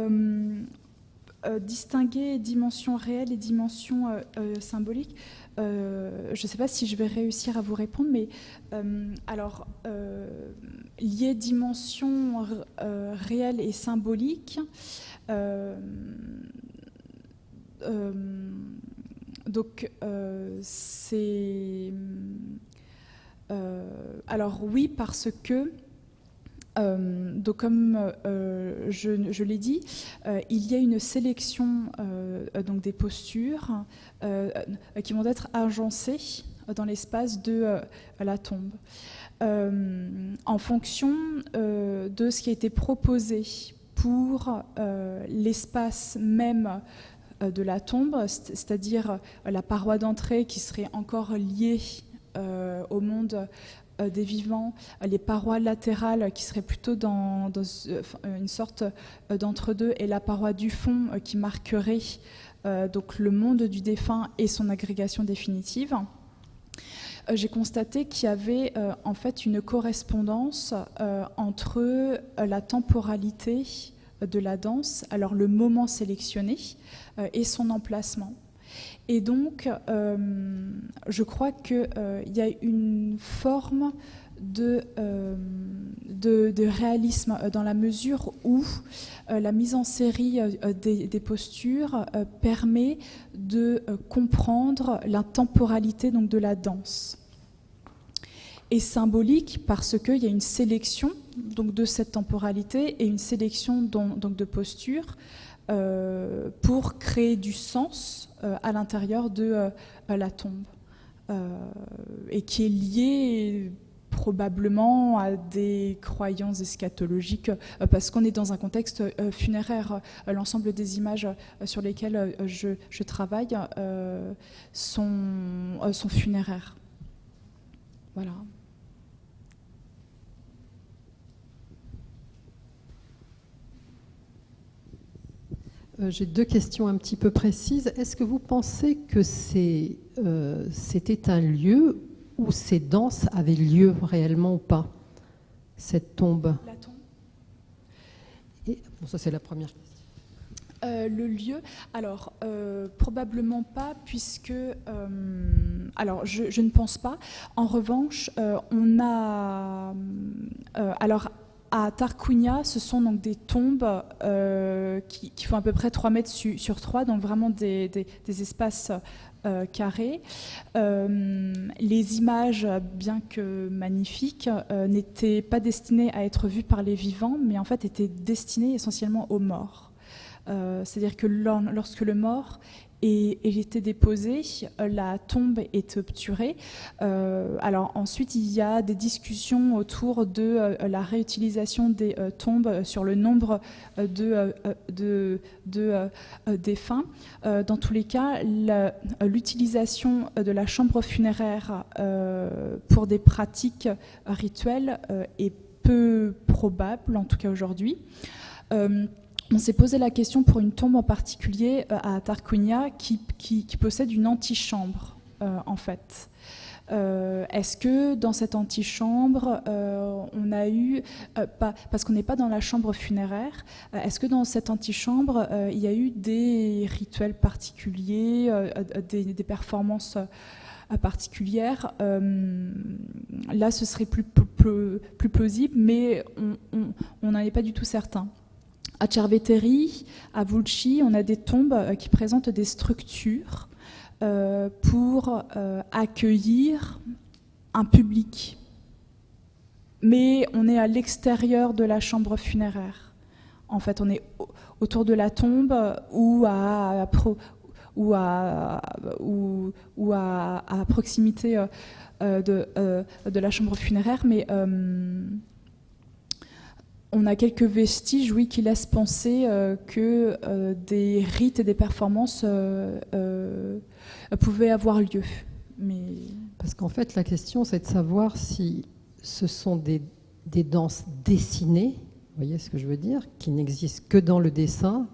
distinguer dimension réelle et dimension symbolique, je ne sais pas si je vais réussir à vous répondre, mais alors, lier dimension réelle et symbolique, donc c'est... alors oui, parce que donc comme je l'ai dit, il y a une sélection donc des postures qui vont être agencées dans l'espace de la tombe. En fonction de ce qui a été proposé pour l'espace même de la tombe, c'est-à-dire la paroi d'entrée qui serait encore liée au monde des vivants, les parois latérales qui seraient plutôt dans une sorte d'entre-deux, et la paroi du fond qui marquerait donc le monde du défunt et son agrégation définitive. J'ai constaté qu'il y avait en fait une correspondance entre la temporalité de la danse, alors le moment sélectionné, et son emplacement. Et donc, je crois qu'il y a une forme de réalisme dans la mesure où la mise en série des postures permet de comprendre la temporalité donc, de la danse. Et symbolique parce qu'il y a une sélection donc, de cette temporalité et une sélection donc, de postures pour créer du sens à l'intérieur de la tombe et qui est lié probablement à des croyances eschatologiques parce qu'on est dans un contexte funéraire. L'ensemble des images sur lesquelles je travaille sont funéraires. Voilà. J'ai deux questions un petit peu précises. Est-ce que vous pensez que c'était un lieu où ces danses avaient lieu réellement ou pas, cette tombe? La tombe. Bon, ça c'est la première question. Le lieu, alors probablement pas, puisque alors je ne pense pas. En revanche, on a alors à Tarquinia, ce sont donc des tombes qui font à peu près 3 mètres sur 3, donc vraiment des espaces carrés. Les images, bien que magnifiques, n'étaient pas destinées à être vues par les vivants, mais en fait étaient destinées essentiellement aux morts. C'est-à-dire que lorsque le mort était déposé, la tombe est obturée. Alors ensuite, il y a des discussions autour de la réutilisation des tombes sur le nombre de défunts. Dans tous les cas, l'utilisation de la chambre funéraire pour des pratiques rituelles est peu probable, en tout cas aujourd'hui. On s'est posé la question pour une tombe en particulier à Tarquinia qui possède une antichambre, en fait. Est-ce que dans cette antichambre, on a eu, parce qu'on n'est pas dans la chambre funéraire, est-ce que dans cette antichambre, il y a eu des rituels particuliers, des performances particulières? Là, ce serait plus plausible, mais on n'en est pas du tout certain. À Cerveteri, à Vulci, on a des tombes qui présentent des structures pour accueillir un public. Mais on est à l'extérieur de la chambre funéraire. En fait, on est autour de la tombe ou à proximité de la chambre funéraire, mais on a quelques vestiges, oui, qui laissent penser que des rites et des performances pouvaient avoir lieu. Mais... Parce qu'en fait, la question, c'est de savoir si ce sont des danses dessinées, vous voyez ce que je veux dire, qui n'existent que dans le dessin,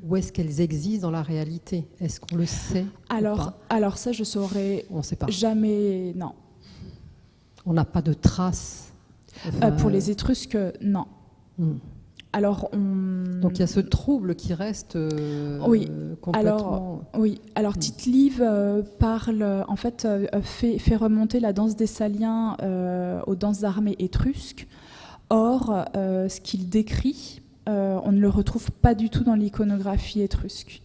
ou est-ce qu'elles existent dans la réalité? Est-ce qu'on le sait? Alors ça, je saurais. On ne sait pas. Jamais, non. On n'a pas de traces. Pour les Étrusques, non. Alors donc il y a ce trouble qui reste complètement... Alors Tite-Live parle, en fait, fait remonter la danse des Saliens aux danses armées étrusques. Or, ce qu'il décrit, on ne le retrouve pas du tout dans l'iconographie étrusque.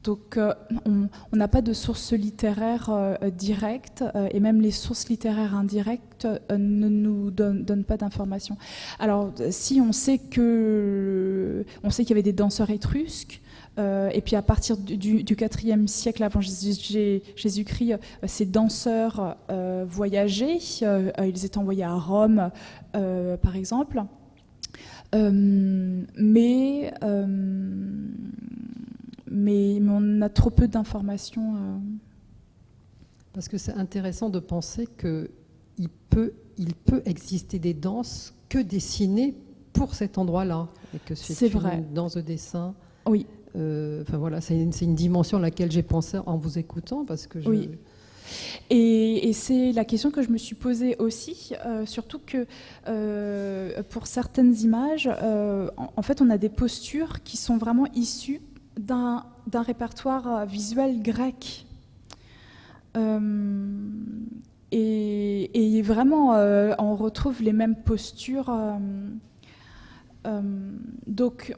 Donc on n'a pas de sources littéraires directes et même les sources littéraires indirectes ne nous donnent pas d'informations. Alors si on sait qu'il y avait des danseurs étrusques, et puis à partir du IVe siècle avant Jésus-Christ, ces danseurs voyageaient, ils étaient envoyés à Rome par exemple, mais on a trop peu d'informations. Parce que c'est intéressant de penser qu'il peut exister des danses que dessinées pour cet endroit-là. Et que c'est vrai. Une danse de dessin. Oui. Enfin voilà, c'est une dimension à laquelle j'ai pensé en vous écoutant. Parce que oui. Et c'est la question que je me suis posée aussi, surtout que pour certaines images, en fait, on a des postures qui sont vraiment issues d'un répertoire visuel grec. Et vraiment, on retrouve les mêmes postures. Donc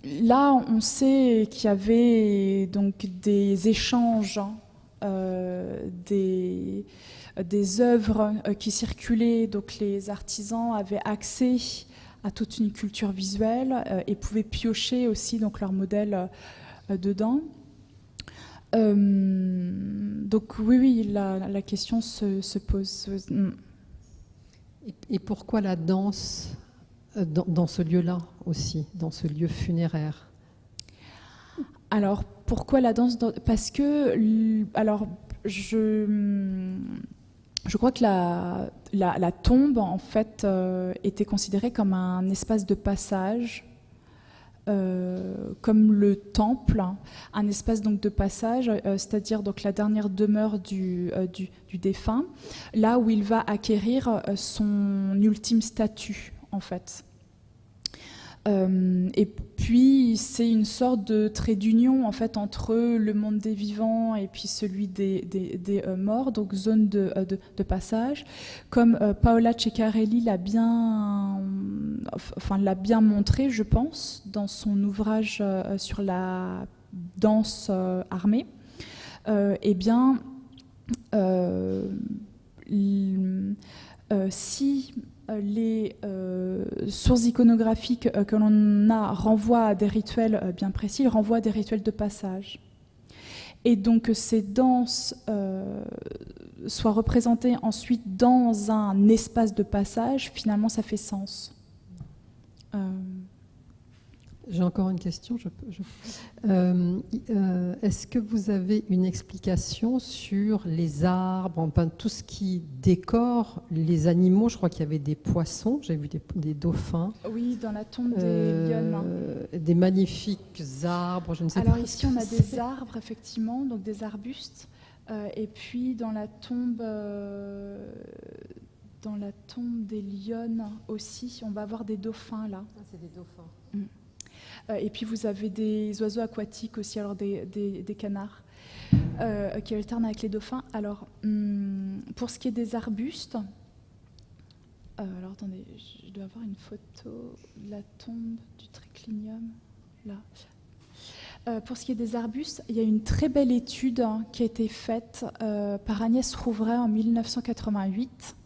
là, on sait qu'il y avait donc des échanges, des œuvres qui circulaient. Donc les artisans avaient accès à toute une culture visuelle et pouvaient piocher aussi donc leur modèle dedans. Donc oui, la question se pose. Et pourquoi la danse dans ce lieu-là aussi, dans ce lieu funéraire? Alors pourquoi la danse Parce que alors je crois que la tombe, en fait, était considérée comme un espace de passage, comme le temple, un espace donc de passage, c'est-à-dire donc la dernière demeure du défunt, là où il va acquérir son ultime statut, en fait. Et puis c'est une sorte de trait d'union en fait entre le monde des vivants et puis celui des morts, donc zone de passage. Comme Paola Ceccarelli l'a bien montré, je pense, dans son ouvrage sur la danse armée. Si les sources iconographiques que l'on a renvoient à des rituels bien précis, renvoient à des rituels de passage. Et donc que ces danses soient représentées ensuite dans un espace de passage, finalement ça fait sens. J'ai encore une question. Est-ce que vous avez une explication sur les arbres, enfin, tout ce qui décore les animaux? Je crois qu'il y avait des poissons, j'ai vu des dauphins. Oui, dans la tombe des lionnes. Des magnifiques arbres, je ne sais pas. Alors ici, on a des arbres, effectivement, donc des arbustes. Et puis dans la tombe des lionnes aussi, on va avoir des dauphins là. Ah, c'est des dauphins. Et puis vous avez des oiseaux aquatiques aussi, alors des canards qui alternent avec les dauphins. Alors pour ce qui est des arbustes, alors attendez, je dois avoir une photo de la tombe du triclinium là. Pour ce qui est des arbustes, il y a une très belle étude qui a été faite par Agnès Rouvray en 1988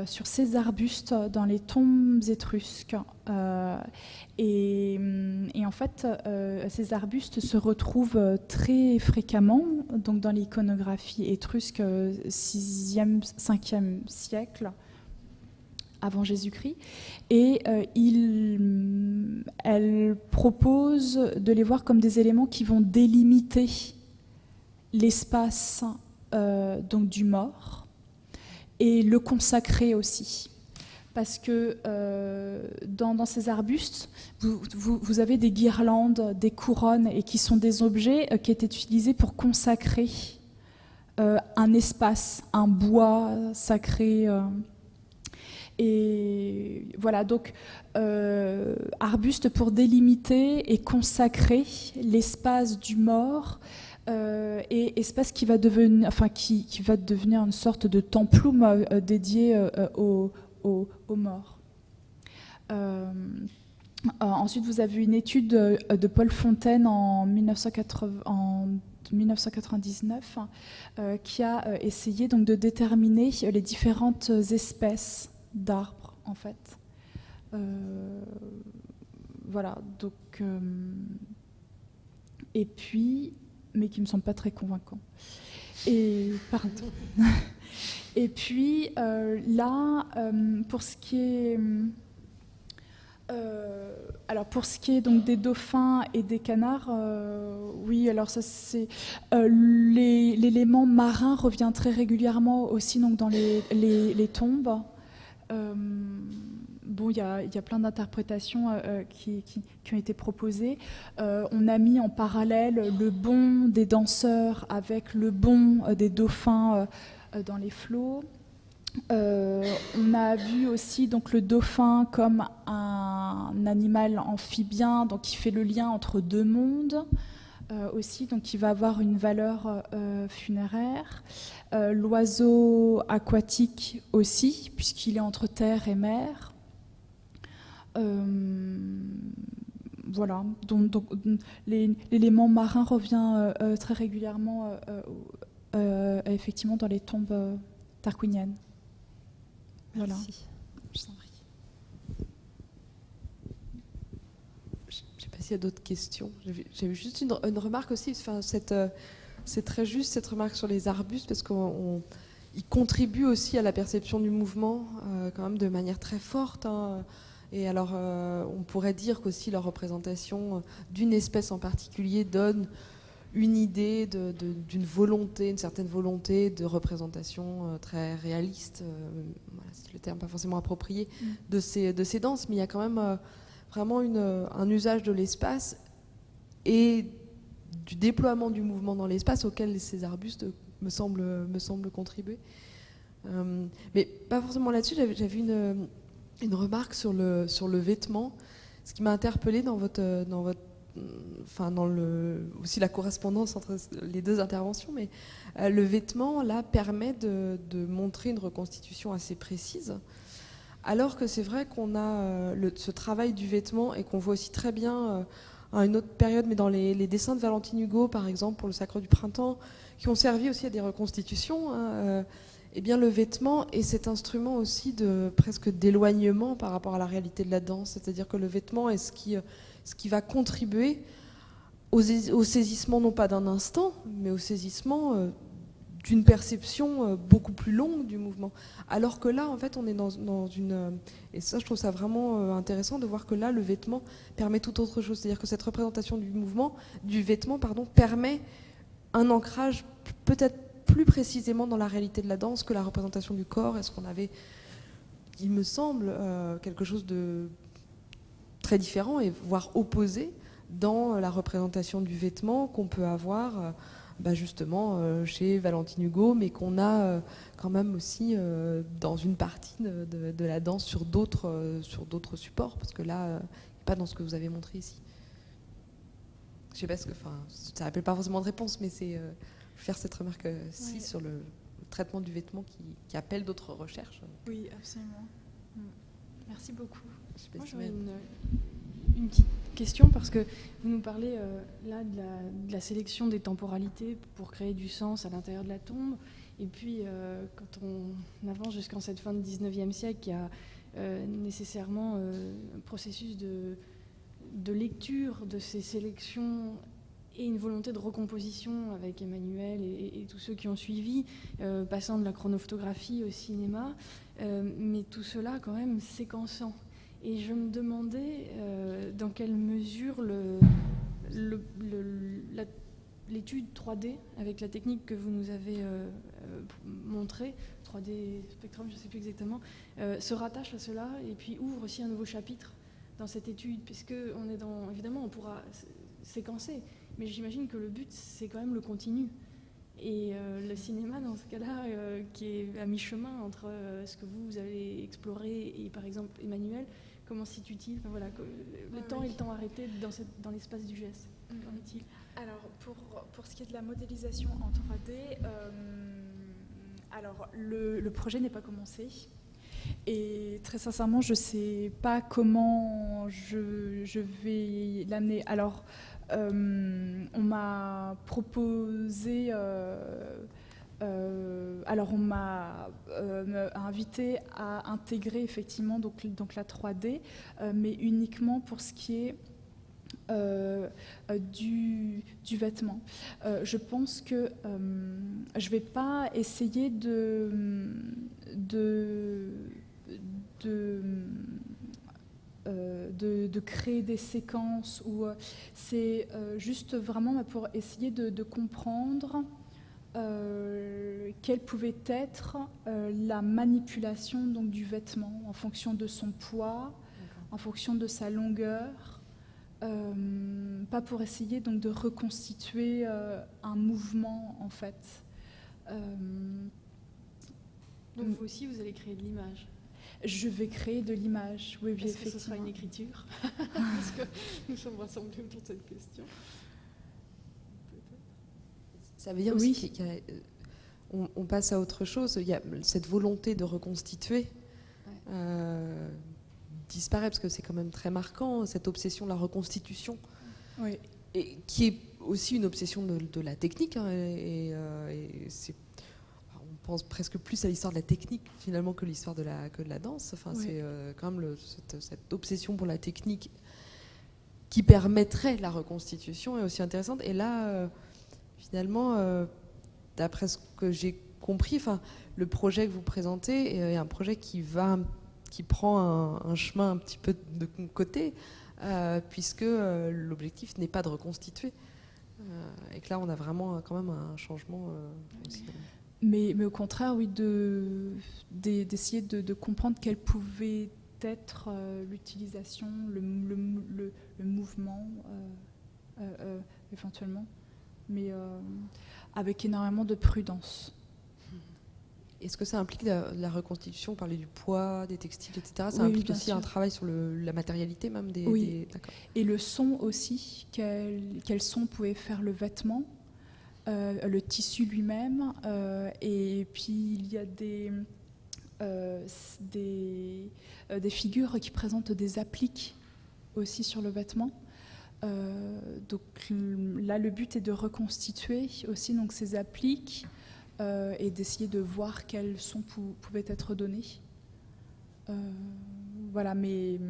sur ces arbustes dans les tombes étrusques. Et en fait, ces arbustes se retrouvent très fréquemment donc dans l'iconographie étrusque 6e, 5e siècle avant Jésus-Christ. Et elle propose de les voir comme des éléments qui vont délimiter l'espace donc du mort et le consacrer aussi. Parce que dans ces arbustes, vous avez des guirlandes, des couronnes, et qui sont des objets qui étaient utilisés pour consacrer un espace, un bois sacré. Et voilà, donc arbuste pour délimiter et consacrer l'espace du mort, et espace qui va devenir, qui va devenir une sorte de templum dédié aux morts. Ensuite, vous avez une étude de Paul Fontaine en 1999 qui a essayé donc de déterminer les différentes espèces d'arbres, en fait. Voilà, donc et puis, mais qui me semble pas très convaincant. Et pardon. Et puis là, pour ce qui est donc des dauphins et des canards, oui, alors ça c'est l'élément marin revient très régulièrement aussi donc dans les tombes. Bon, il y a plein d'interprétations qui ont été proposées. On a mis en parallèle le bond des danseurs avec le bond des dauphins dans les flots. On a vu aussi donc le dauphin comme un animal amphibien, donc qui fait le lien entre deux mondes aussi, donc qui va avoir une valeur funéraire. L'oiseau aquatique aussi, puisqu'il est entre terre et mer. Voilà, donc l'élément marin revient très régulièrement effectivement dans les tombes tarquiniennes. Voilà. Merci. Je t'en prie. Je ne sais pas s'il y a d'autres questions. J'avais juste une remarque aussi. Enfin, c'est très juste cette remarque sur les arbustes parce qu'ils contribuent aussi à la perception du mouvement quand même de manière très forte. Hein. Et alors, on pourrait dire qu'aussi leur représentation d'une espèce en particulier donne une idée d'une volonté, une certaine volonté de représentation très réaliste, voilà, c'est le terme pas forcément approprié, de ces danses, mais il y a quand même vraiment un usage de l'espace et du déploiement du mouvement dans l'espace auquel ces arbustes me semblent contribuer. Mais pas forcément là-dessus, j'avais une remarque sur le vêtement. Ce qui m'a interpellée dans aussi la correspondance entre les deux interventions, mais le vêtement, là, permet de montrer une reconstitution assez précise, alors que c'est vrai qu'on a ce travail du vêtement et qu'on voit aussi très bien à une autre période, mais dans les dessins de Valentine Hugo, par exemple, pour le Sacre du Printemps, qui ont servi aussi à des reconstitutions, eh bien, le vêtement est cet instrument aussi presque d'éloignement par rapport à la réalité de la danse, c'est-à-dire que le vêtement est ce qui va contribuer au saisissement non pas d'un instant, mais au saisissement d'une perception beaucoup plus longue du mouvement. Alors que là, en fait, on est dans une... Et ça, je trouve ça vraiment intéressant de voir que là, le vêtement permet tout autre chose. C'est-à-dire que cette représentation du vêtement, permet un ancrage peut-être plus précisément dans la réalité de la danse que la représentation du corps. Est-ce qu'on avait, il me semble, quelque chose de très différent et voire opposé dans la représentation du vêtement qu'on peut avoir justement chez Valentine Hugo, mais qu'on a quand même aussi dans une partie de la danse sur d'autres supports, parce que là, pas dans ce que vous avez montré ici. Je sais pas ça n'appelle pas forcément de réponse, mais c'est faire cette remarque sur le traitement du vêtement qui appelle d'autres recherches. Oui, absolument. Merci beaucoup. Moi, j'aurais une petite question, parce que vous nous parlez là de la sélection des temporalités pour créer du sens à l'intérieur de la tombe. Et puis, quand on avance jusqu'en cette fin du 19e siècle, il y a nécessairement un processus de lecture de ces sélections et une volonté de recomposition avec Emmanuel et tous ceux qui ont suivi, passant de la chronophotographie au cinéma, mais tout cela quand même séquençant. Et je me demandais dans quelle mesure l'étude 3D, avec la technique que vous nous avez montrée, 3D Spectrum, je ne sais plus exactement, se rattache à cela et puis ouvre aussi un nouveau chapitre dans cette étude, puisque évidemment, on pourra séquencer, mais j'imagine que le but, c'est quand même le continu. Et le cinéma, dans ce cas-là, qui est à mi-chemin entre ce que vous avez exploré et, par exemple, Emmanuel, comment se situe-t-il ? Enfin, voilà, le temps et le temps arrêté dans l'espace du geste. Qu'en est-il ? Alors, pour ce qui est de la modélisation en 3D, alors, le projet n'est pas commencé. Et très sincèrement, je ne sais pas comment je vais l'amener. Alors, on m'a proposé... alors on m'a invité à intégrer effectivement donc la 3D, mais uniquement pour ce qui est du vêtement. Je pense que je ne vais pas essayer de créer des séquences, où c'est juste vraiment pour essayer de comprendre quelle pouvait être la manipulation donc, du vêtement en fonction de son poids, en fonction de sa longueur, pas pour essayer donc, de reconstituer un mouvement en fait. Donc vous aussi, vous allez créer de l'image. Je vais créer de l'image, oui, Est-ce effectivement. que ce sera une écriture ? Parce que nous sommes rassemblés autour de cette question. Ça veut dire aussi qu'on passe à autre chose. Il y a cette volonté de reconstituer disparaît, parce que c'est quand même très marquant, cette obsession de la reconstitution, et qui est aussi une obsession de la technique. Et on pense presque plus à l'histoire de la technique finalement que l'histoire que de la danse. Enfin, c'est quand même cette obsession pour la technique qui permettrait la reconstitution est aussi intéressante. Et là, finalement, d'après ce que j'ai compris, le projet que vous présentez est un projet qui prend un chemin un petit peu de côté, puisque l'objectif n'est pas de reconstituer. Et que là, on a vraiment quand même un changement aussi. Mais au contraire, oui, d'essayer de comprendre quelle pouvait être l'utilisation, le mouvement, éventuellement, mais avec énormément de prudence. Est-ce que ça implique la reconstitution, parler du poids, des textiles, etc. Ça Oui, implique bien aussi sûr. un travail sur la matérialité même Oui. D'accord. Et le son aussi, quel son pouvait faire le vêtement, le tissu lui-même, et puis il y a des figures qui présentent des appliques aussi sur le vêtement. Donc là, le but est de reconstituer aussi donc, ces appliques et d'essayer de voir quels sons pouvaient être donnés. Voilà, mais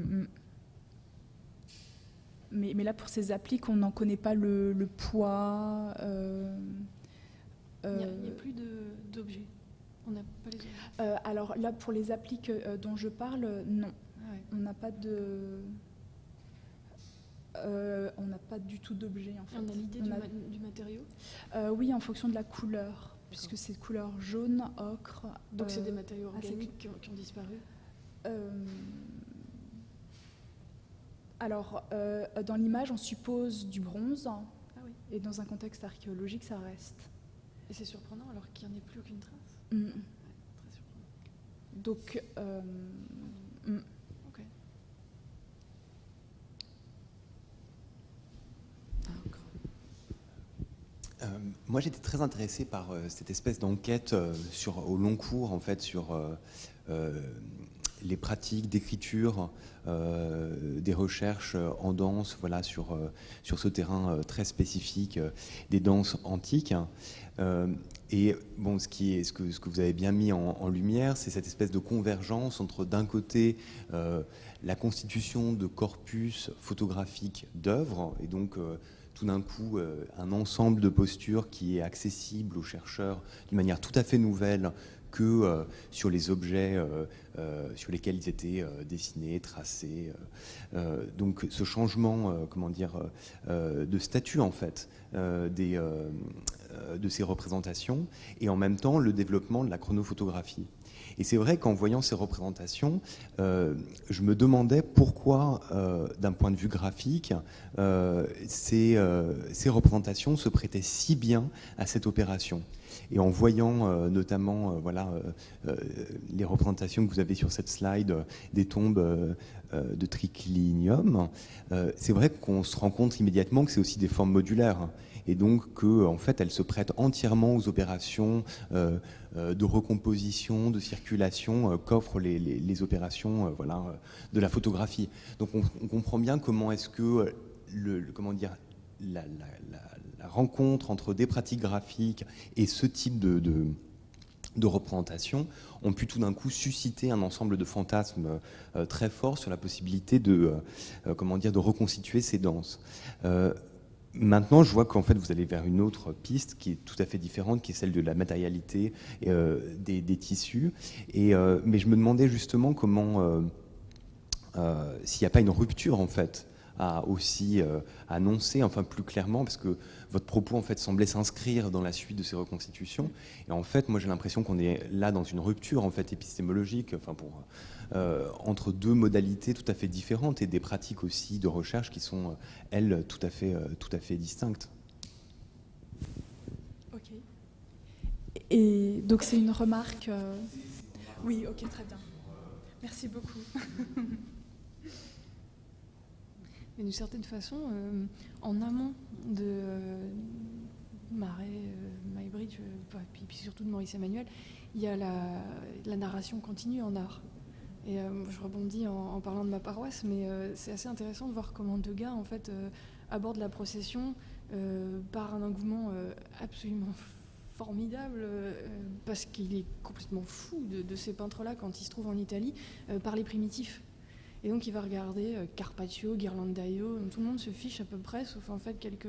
là, pour ces appliques, on n'en connaît pas le poids. Il n'y a plus d'objets. On n'a pas les objets. Alors là, pour les appliques dont je parle, non. Ah ouais. On n'a pas du tout d'objet en fait. On a l'idée du matériau. Oui, en fonction de la couleur, puisque c'est couleur jaune, ocre. Donc c'est des matériaux c'est organiques qui ont disparu. Alors, dans l'image, on suppose du bronze, Ah oui. et dans un contexte archéologique, ça reste. Et c'est surprenant alors qu'il n'y en ait plus aucune trace. Mm. Ouais, très surprenant. Donc, Ok. Moi, j'étais très intéressé par cette espèce d'enquête au long cours, en fait, sur les pratiques d'écriture, des recherches en danse, voilà, sur ce terrain très spécifique des danses antiques. Et bon, ce que vous avez bien mis en lumière, c'est cette espèce de convergence entre, d'un côté, la constitution de corpus photographiques d'œuvres, et donc tout d'un coup un ensemble de postures qui est accessible aux chercheurs d'une manière tout à fait nouvelle que sur les objets sur lesquels ils étaient dessinés, tracés. Donc ce changement, de statut en fait de ces représentations, et en même temps le développement de la chronophotographie. Et c'est vrai qu'en voyant ces représentations, je me demandais pourquoi, d'un point de vue graphique, ces représentations se prêtaient si bien à cette opération. Et en voyant notamment les représentations que vous avez sur cette slide des tombes de triclinium, c'est vrai qu'on se rend compte immédiatement que c'est aussi des formes modulaires. Et donc qu'en fait, elles se prêtent entièrement aux opérations de recomposition, de circulation qu'offrent les opérations de la photographie. Donc on comprend bien comment est-ce que la rencontre entre des pratiques graphiques et ce type de représentation ont pu tout d'un coup susciter un ensemble de fantasmes très forts sur la possibilité de reconstituer ces danses. Maintenant, je vois qu'en fait, vous allez vers une autre piste qui est tout à fait différente, qui est celle de la matérialité des tissus. Mais je me demandais justement comment, s'il n'y a pas une rupture en fait, à aussi annoncer, enfin plus clairement, parce que votre propos en fait semblait s'inscrire dans la suite de ces reconstitutions. Et en fait, moi j'ai l'impression qu'on est là dans une rupture en fait épistémologique, entre deux modalités tout à fait différentes et des pratiques aussi de recherche qui sont elles tout à fait distinctes. ok. Et donc c'est une remarque. Oui, ok, très bien. Merci beaucoup. Mais d'une certaine façon, en amont de Marais, Maybridge, puis surtout de Maurice Emmanuel, il y a la narration continue en art. Et je rebondis en parlant de ma paroisse, mais c'est assez intéressant de voir comment Degas en fait aborde la procession par un engouement absolument formidable, parce qu'il est complètement fou de ces peintres-là quand ils se trouvent en Italie, par les primitifs. Et donc il va regarder Carpaccio, Ghirlandaio, tout le monde se fiche à peu près, sauf en fait quelques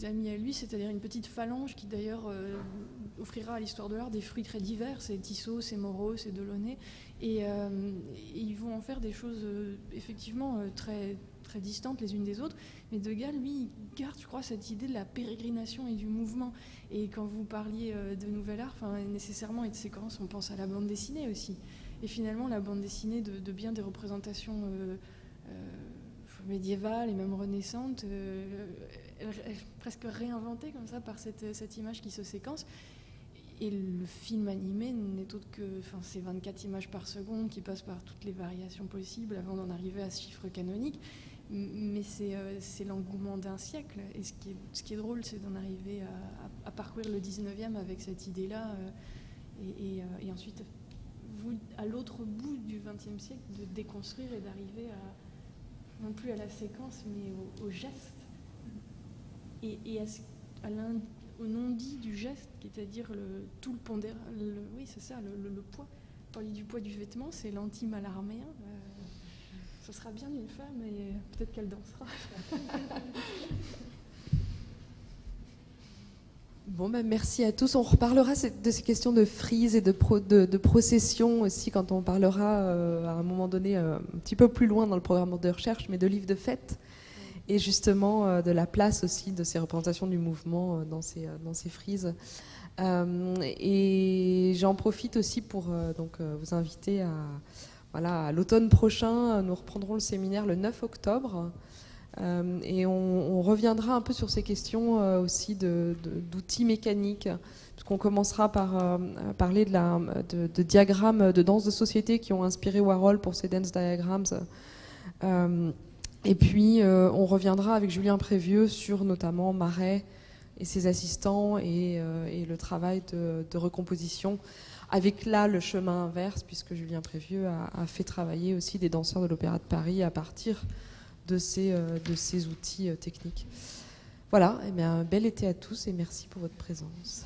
amis à lui, c'est-à-dire une petite phalange qui d'ailleurs offrira à l'histoire de l'art des fruits très divers, c'est Tissot, c'est Moreau, c'est Delaunay, et ils vont en faire des choses effectivement très, très distantes les unes des autres, mais Degas, lui, il garde, je crois, cette idée de la pérégrination et du mouvement. Et quand vous parliez de nouvel art, nécessairement, et de séquences, on pense à la bande dessinée aussi. Et finalement, la bande dessinée de bien des représentations médiévales et même renaissantes, elle est presque réinventée comme ça par cette image qui se séquence. Et le film animé n'est autre que ces 24 images par seconde qui passent par toutes les variations possibles avant d'en arriver à ce chiffre canonique. Mais c'est l'engouement d'un siècle. Et ce qui est drôle, c'est d'en arriver à parcourir le 19e avec cette idée-là. Et ensuite, à l'autre bout du 20e siècle, de déconstruire et d'arriver non plus à la séquence, mais au geste. Et au non-dit du geste, c'est-à-dire tout le pondéral. Oui, c'est ça, le poids. Parler du poids du vêtement, c'est l'anti-malarméen. Ce sera bien une femme et peut-être qu'elle dansera. Bon, merci à tous. On reparlera de ces questions de frise et de procession aussi quand on parlera à un moment donné un petit peu plus loin dans le programme de recherche, mais de livres de fête et justement de la place aussi de ces représentations du mouvement dans ces frises. Et j'en profite aussi pour vous inviter à l'automne prochain. Nous reprendrons le séminaire le 9 octobre. Et on reviendra un peu sur ces questions aussi d'outils mécaniques, puisqu'on commencera par parler de diagrammes de danse de société qui ont inspiré Warhol pour ses dance diagrams. Et puis on reviendra avec Julien Prévieux sur notamment Marais et ses assistants et le travail de recomposition, avec là le chemin inverse, puisque Julien Prévieux a fait travailler aussi des danseurs de l'Opéra de Paris à partir de ces outils techniques. Voilà, bel été à tous et merci pour votre présence.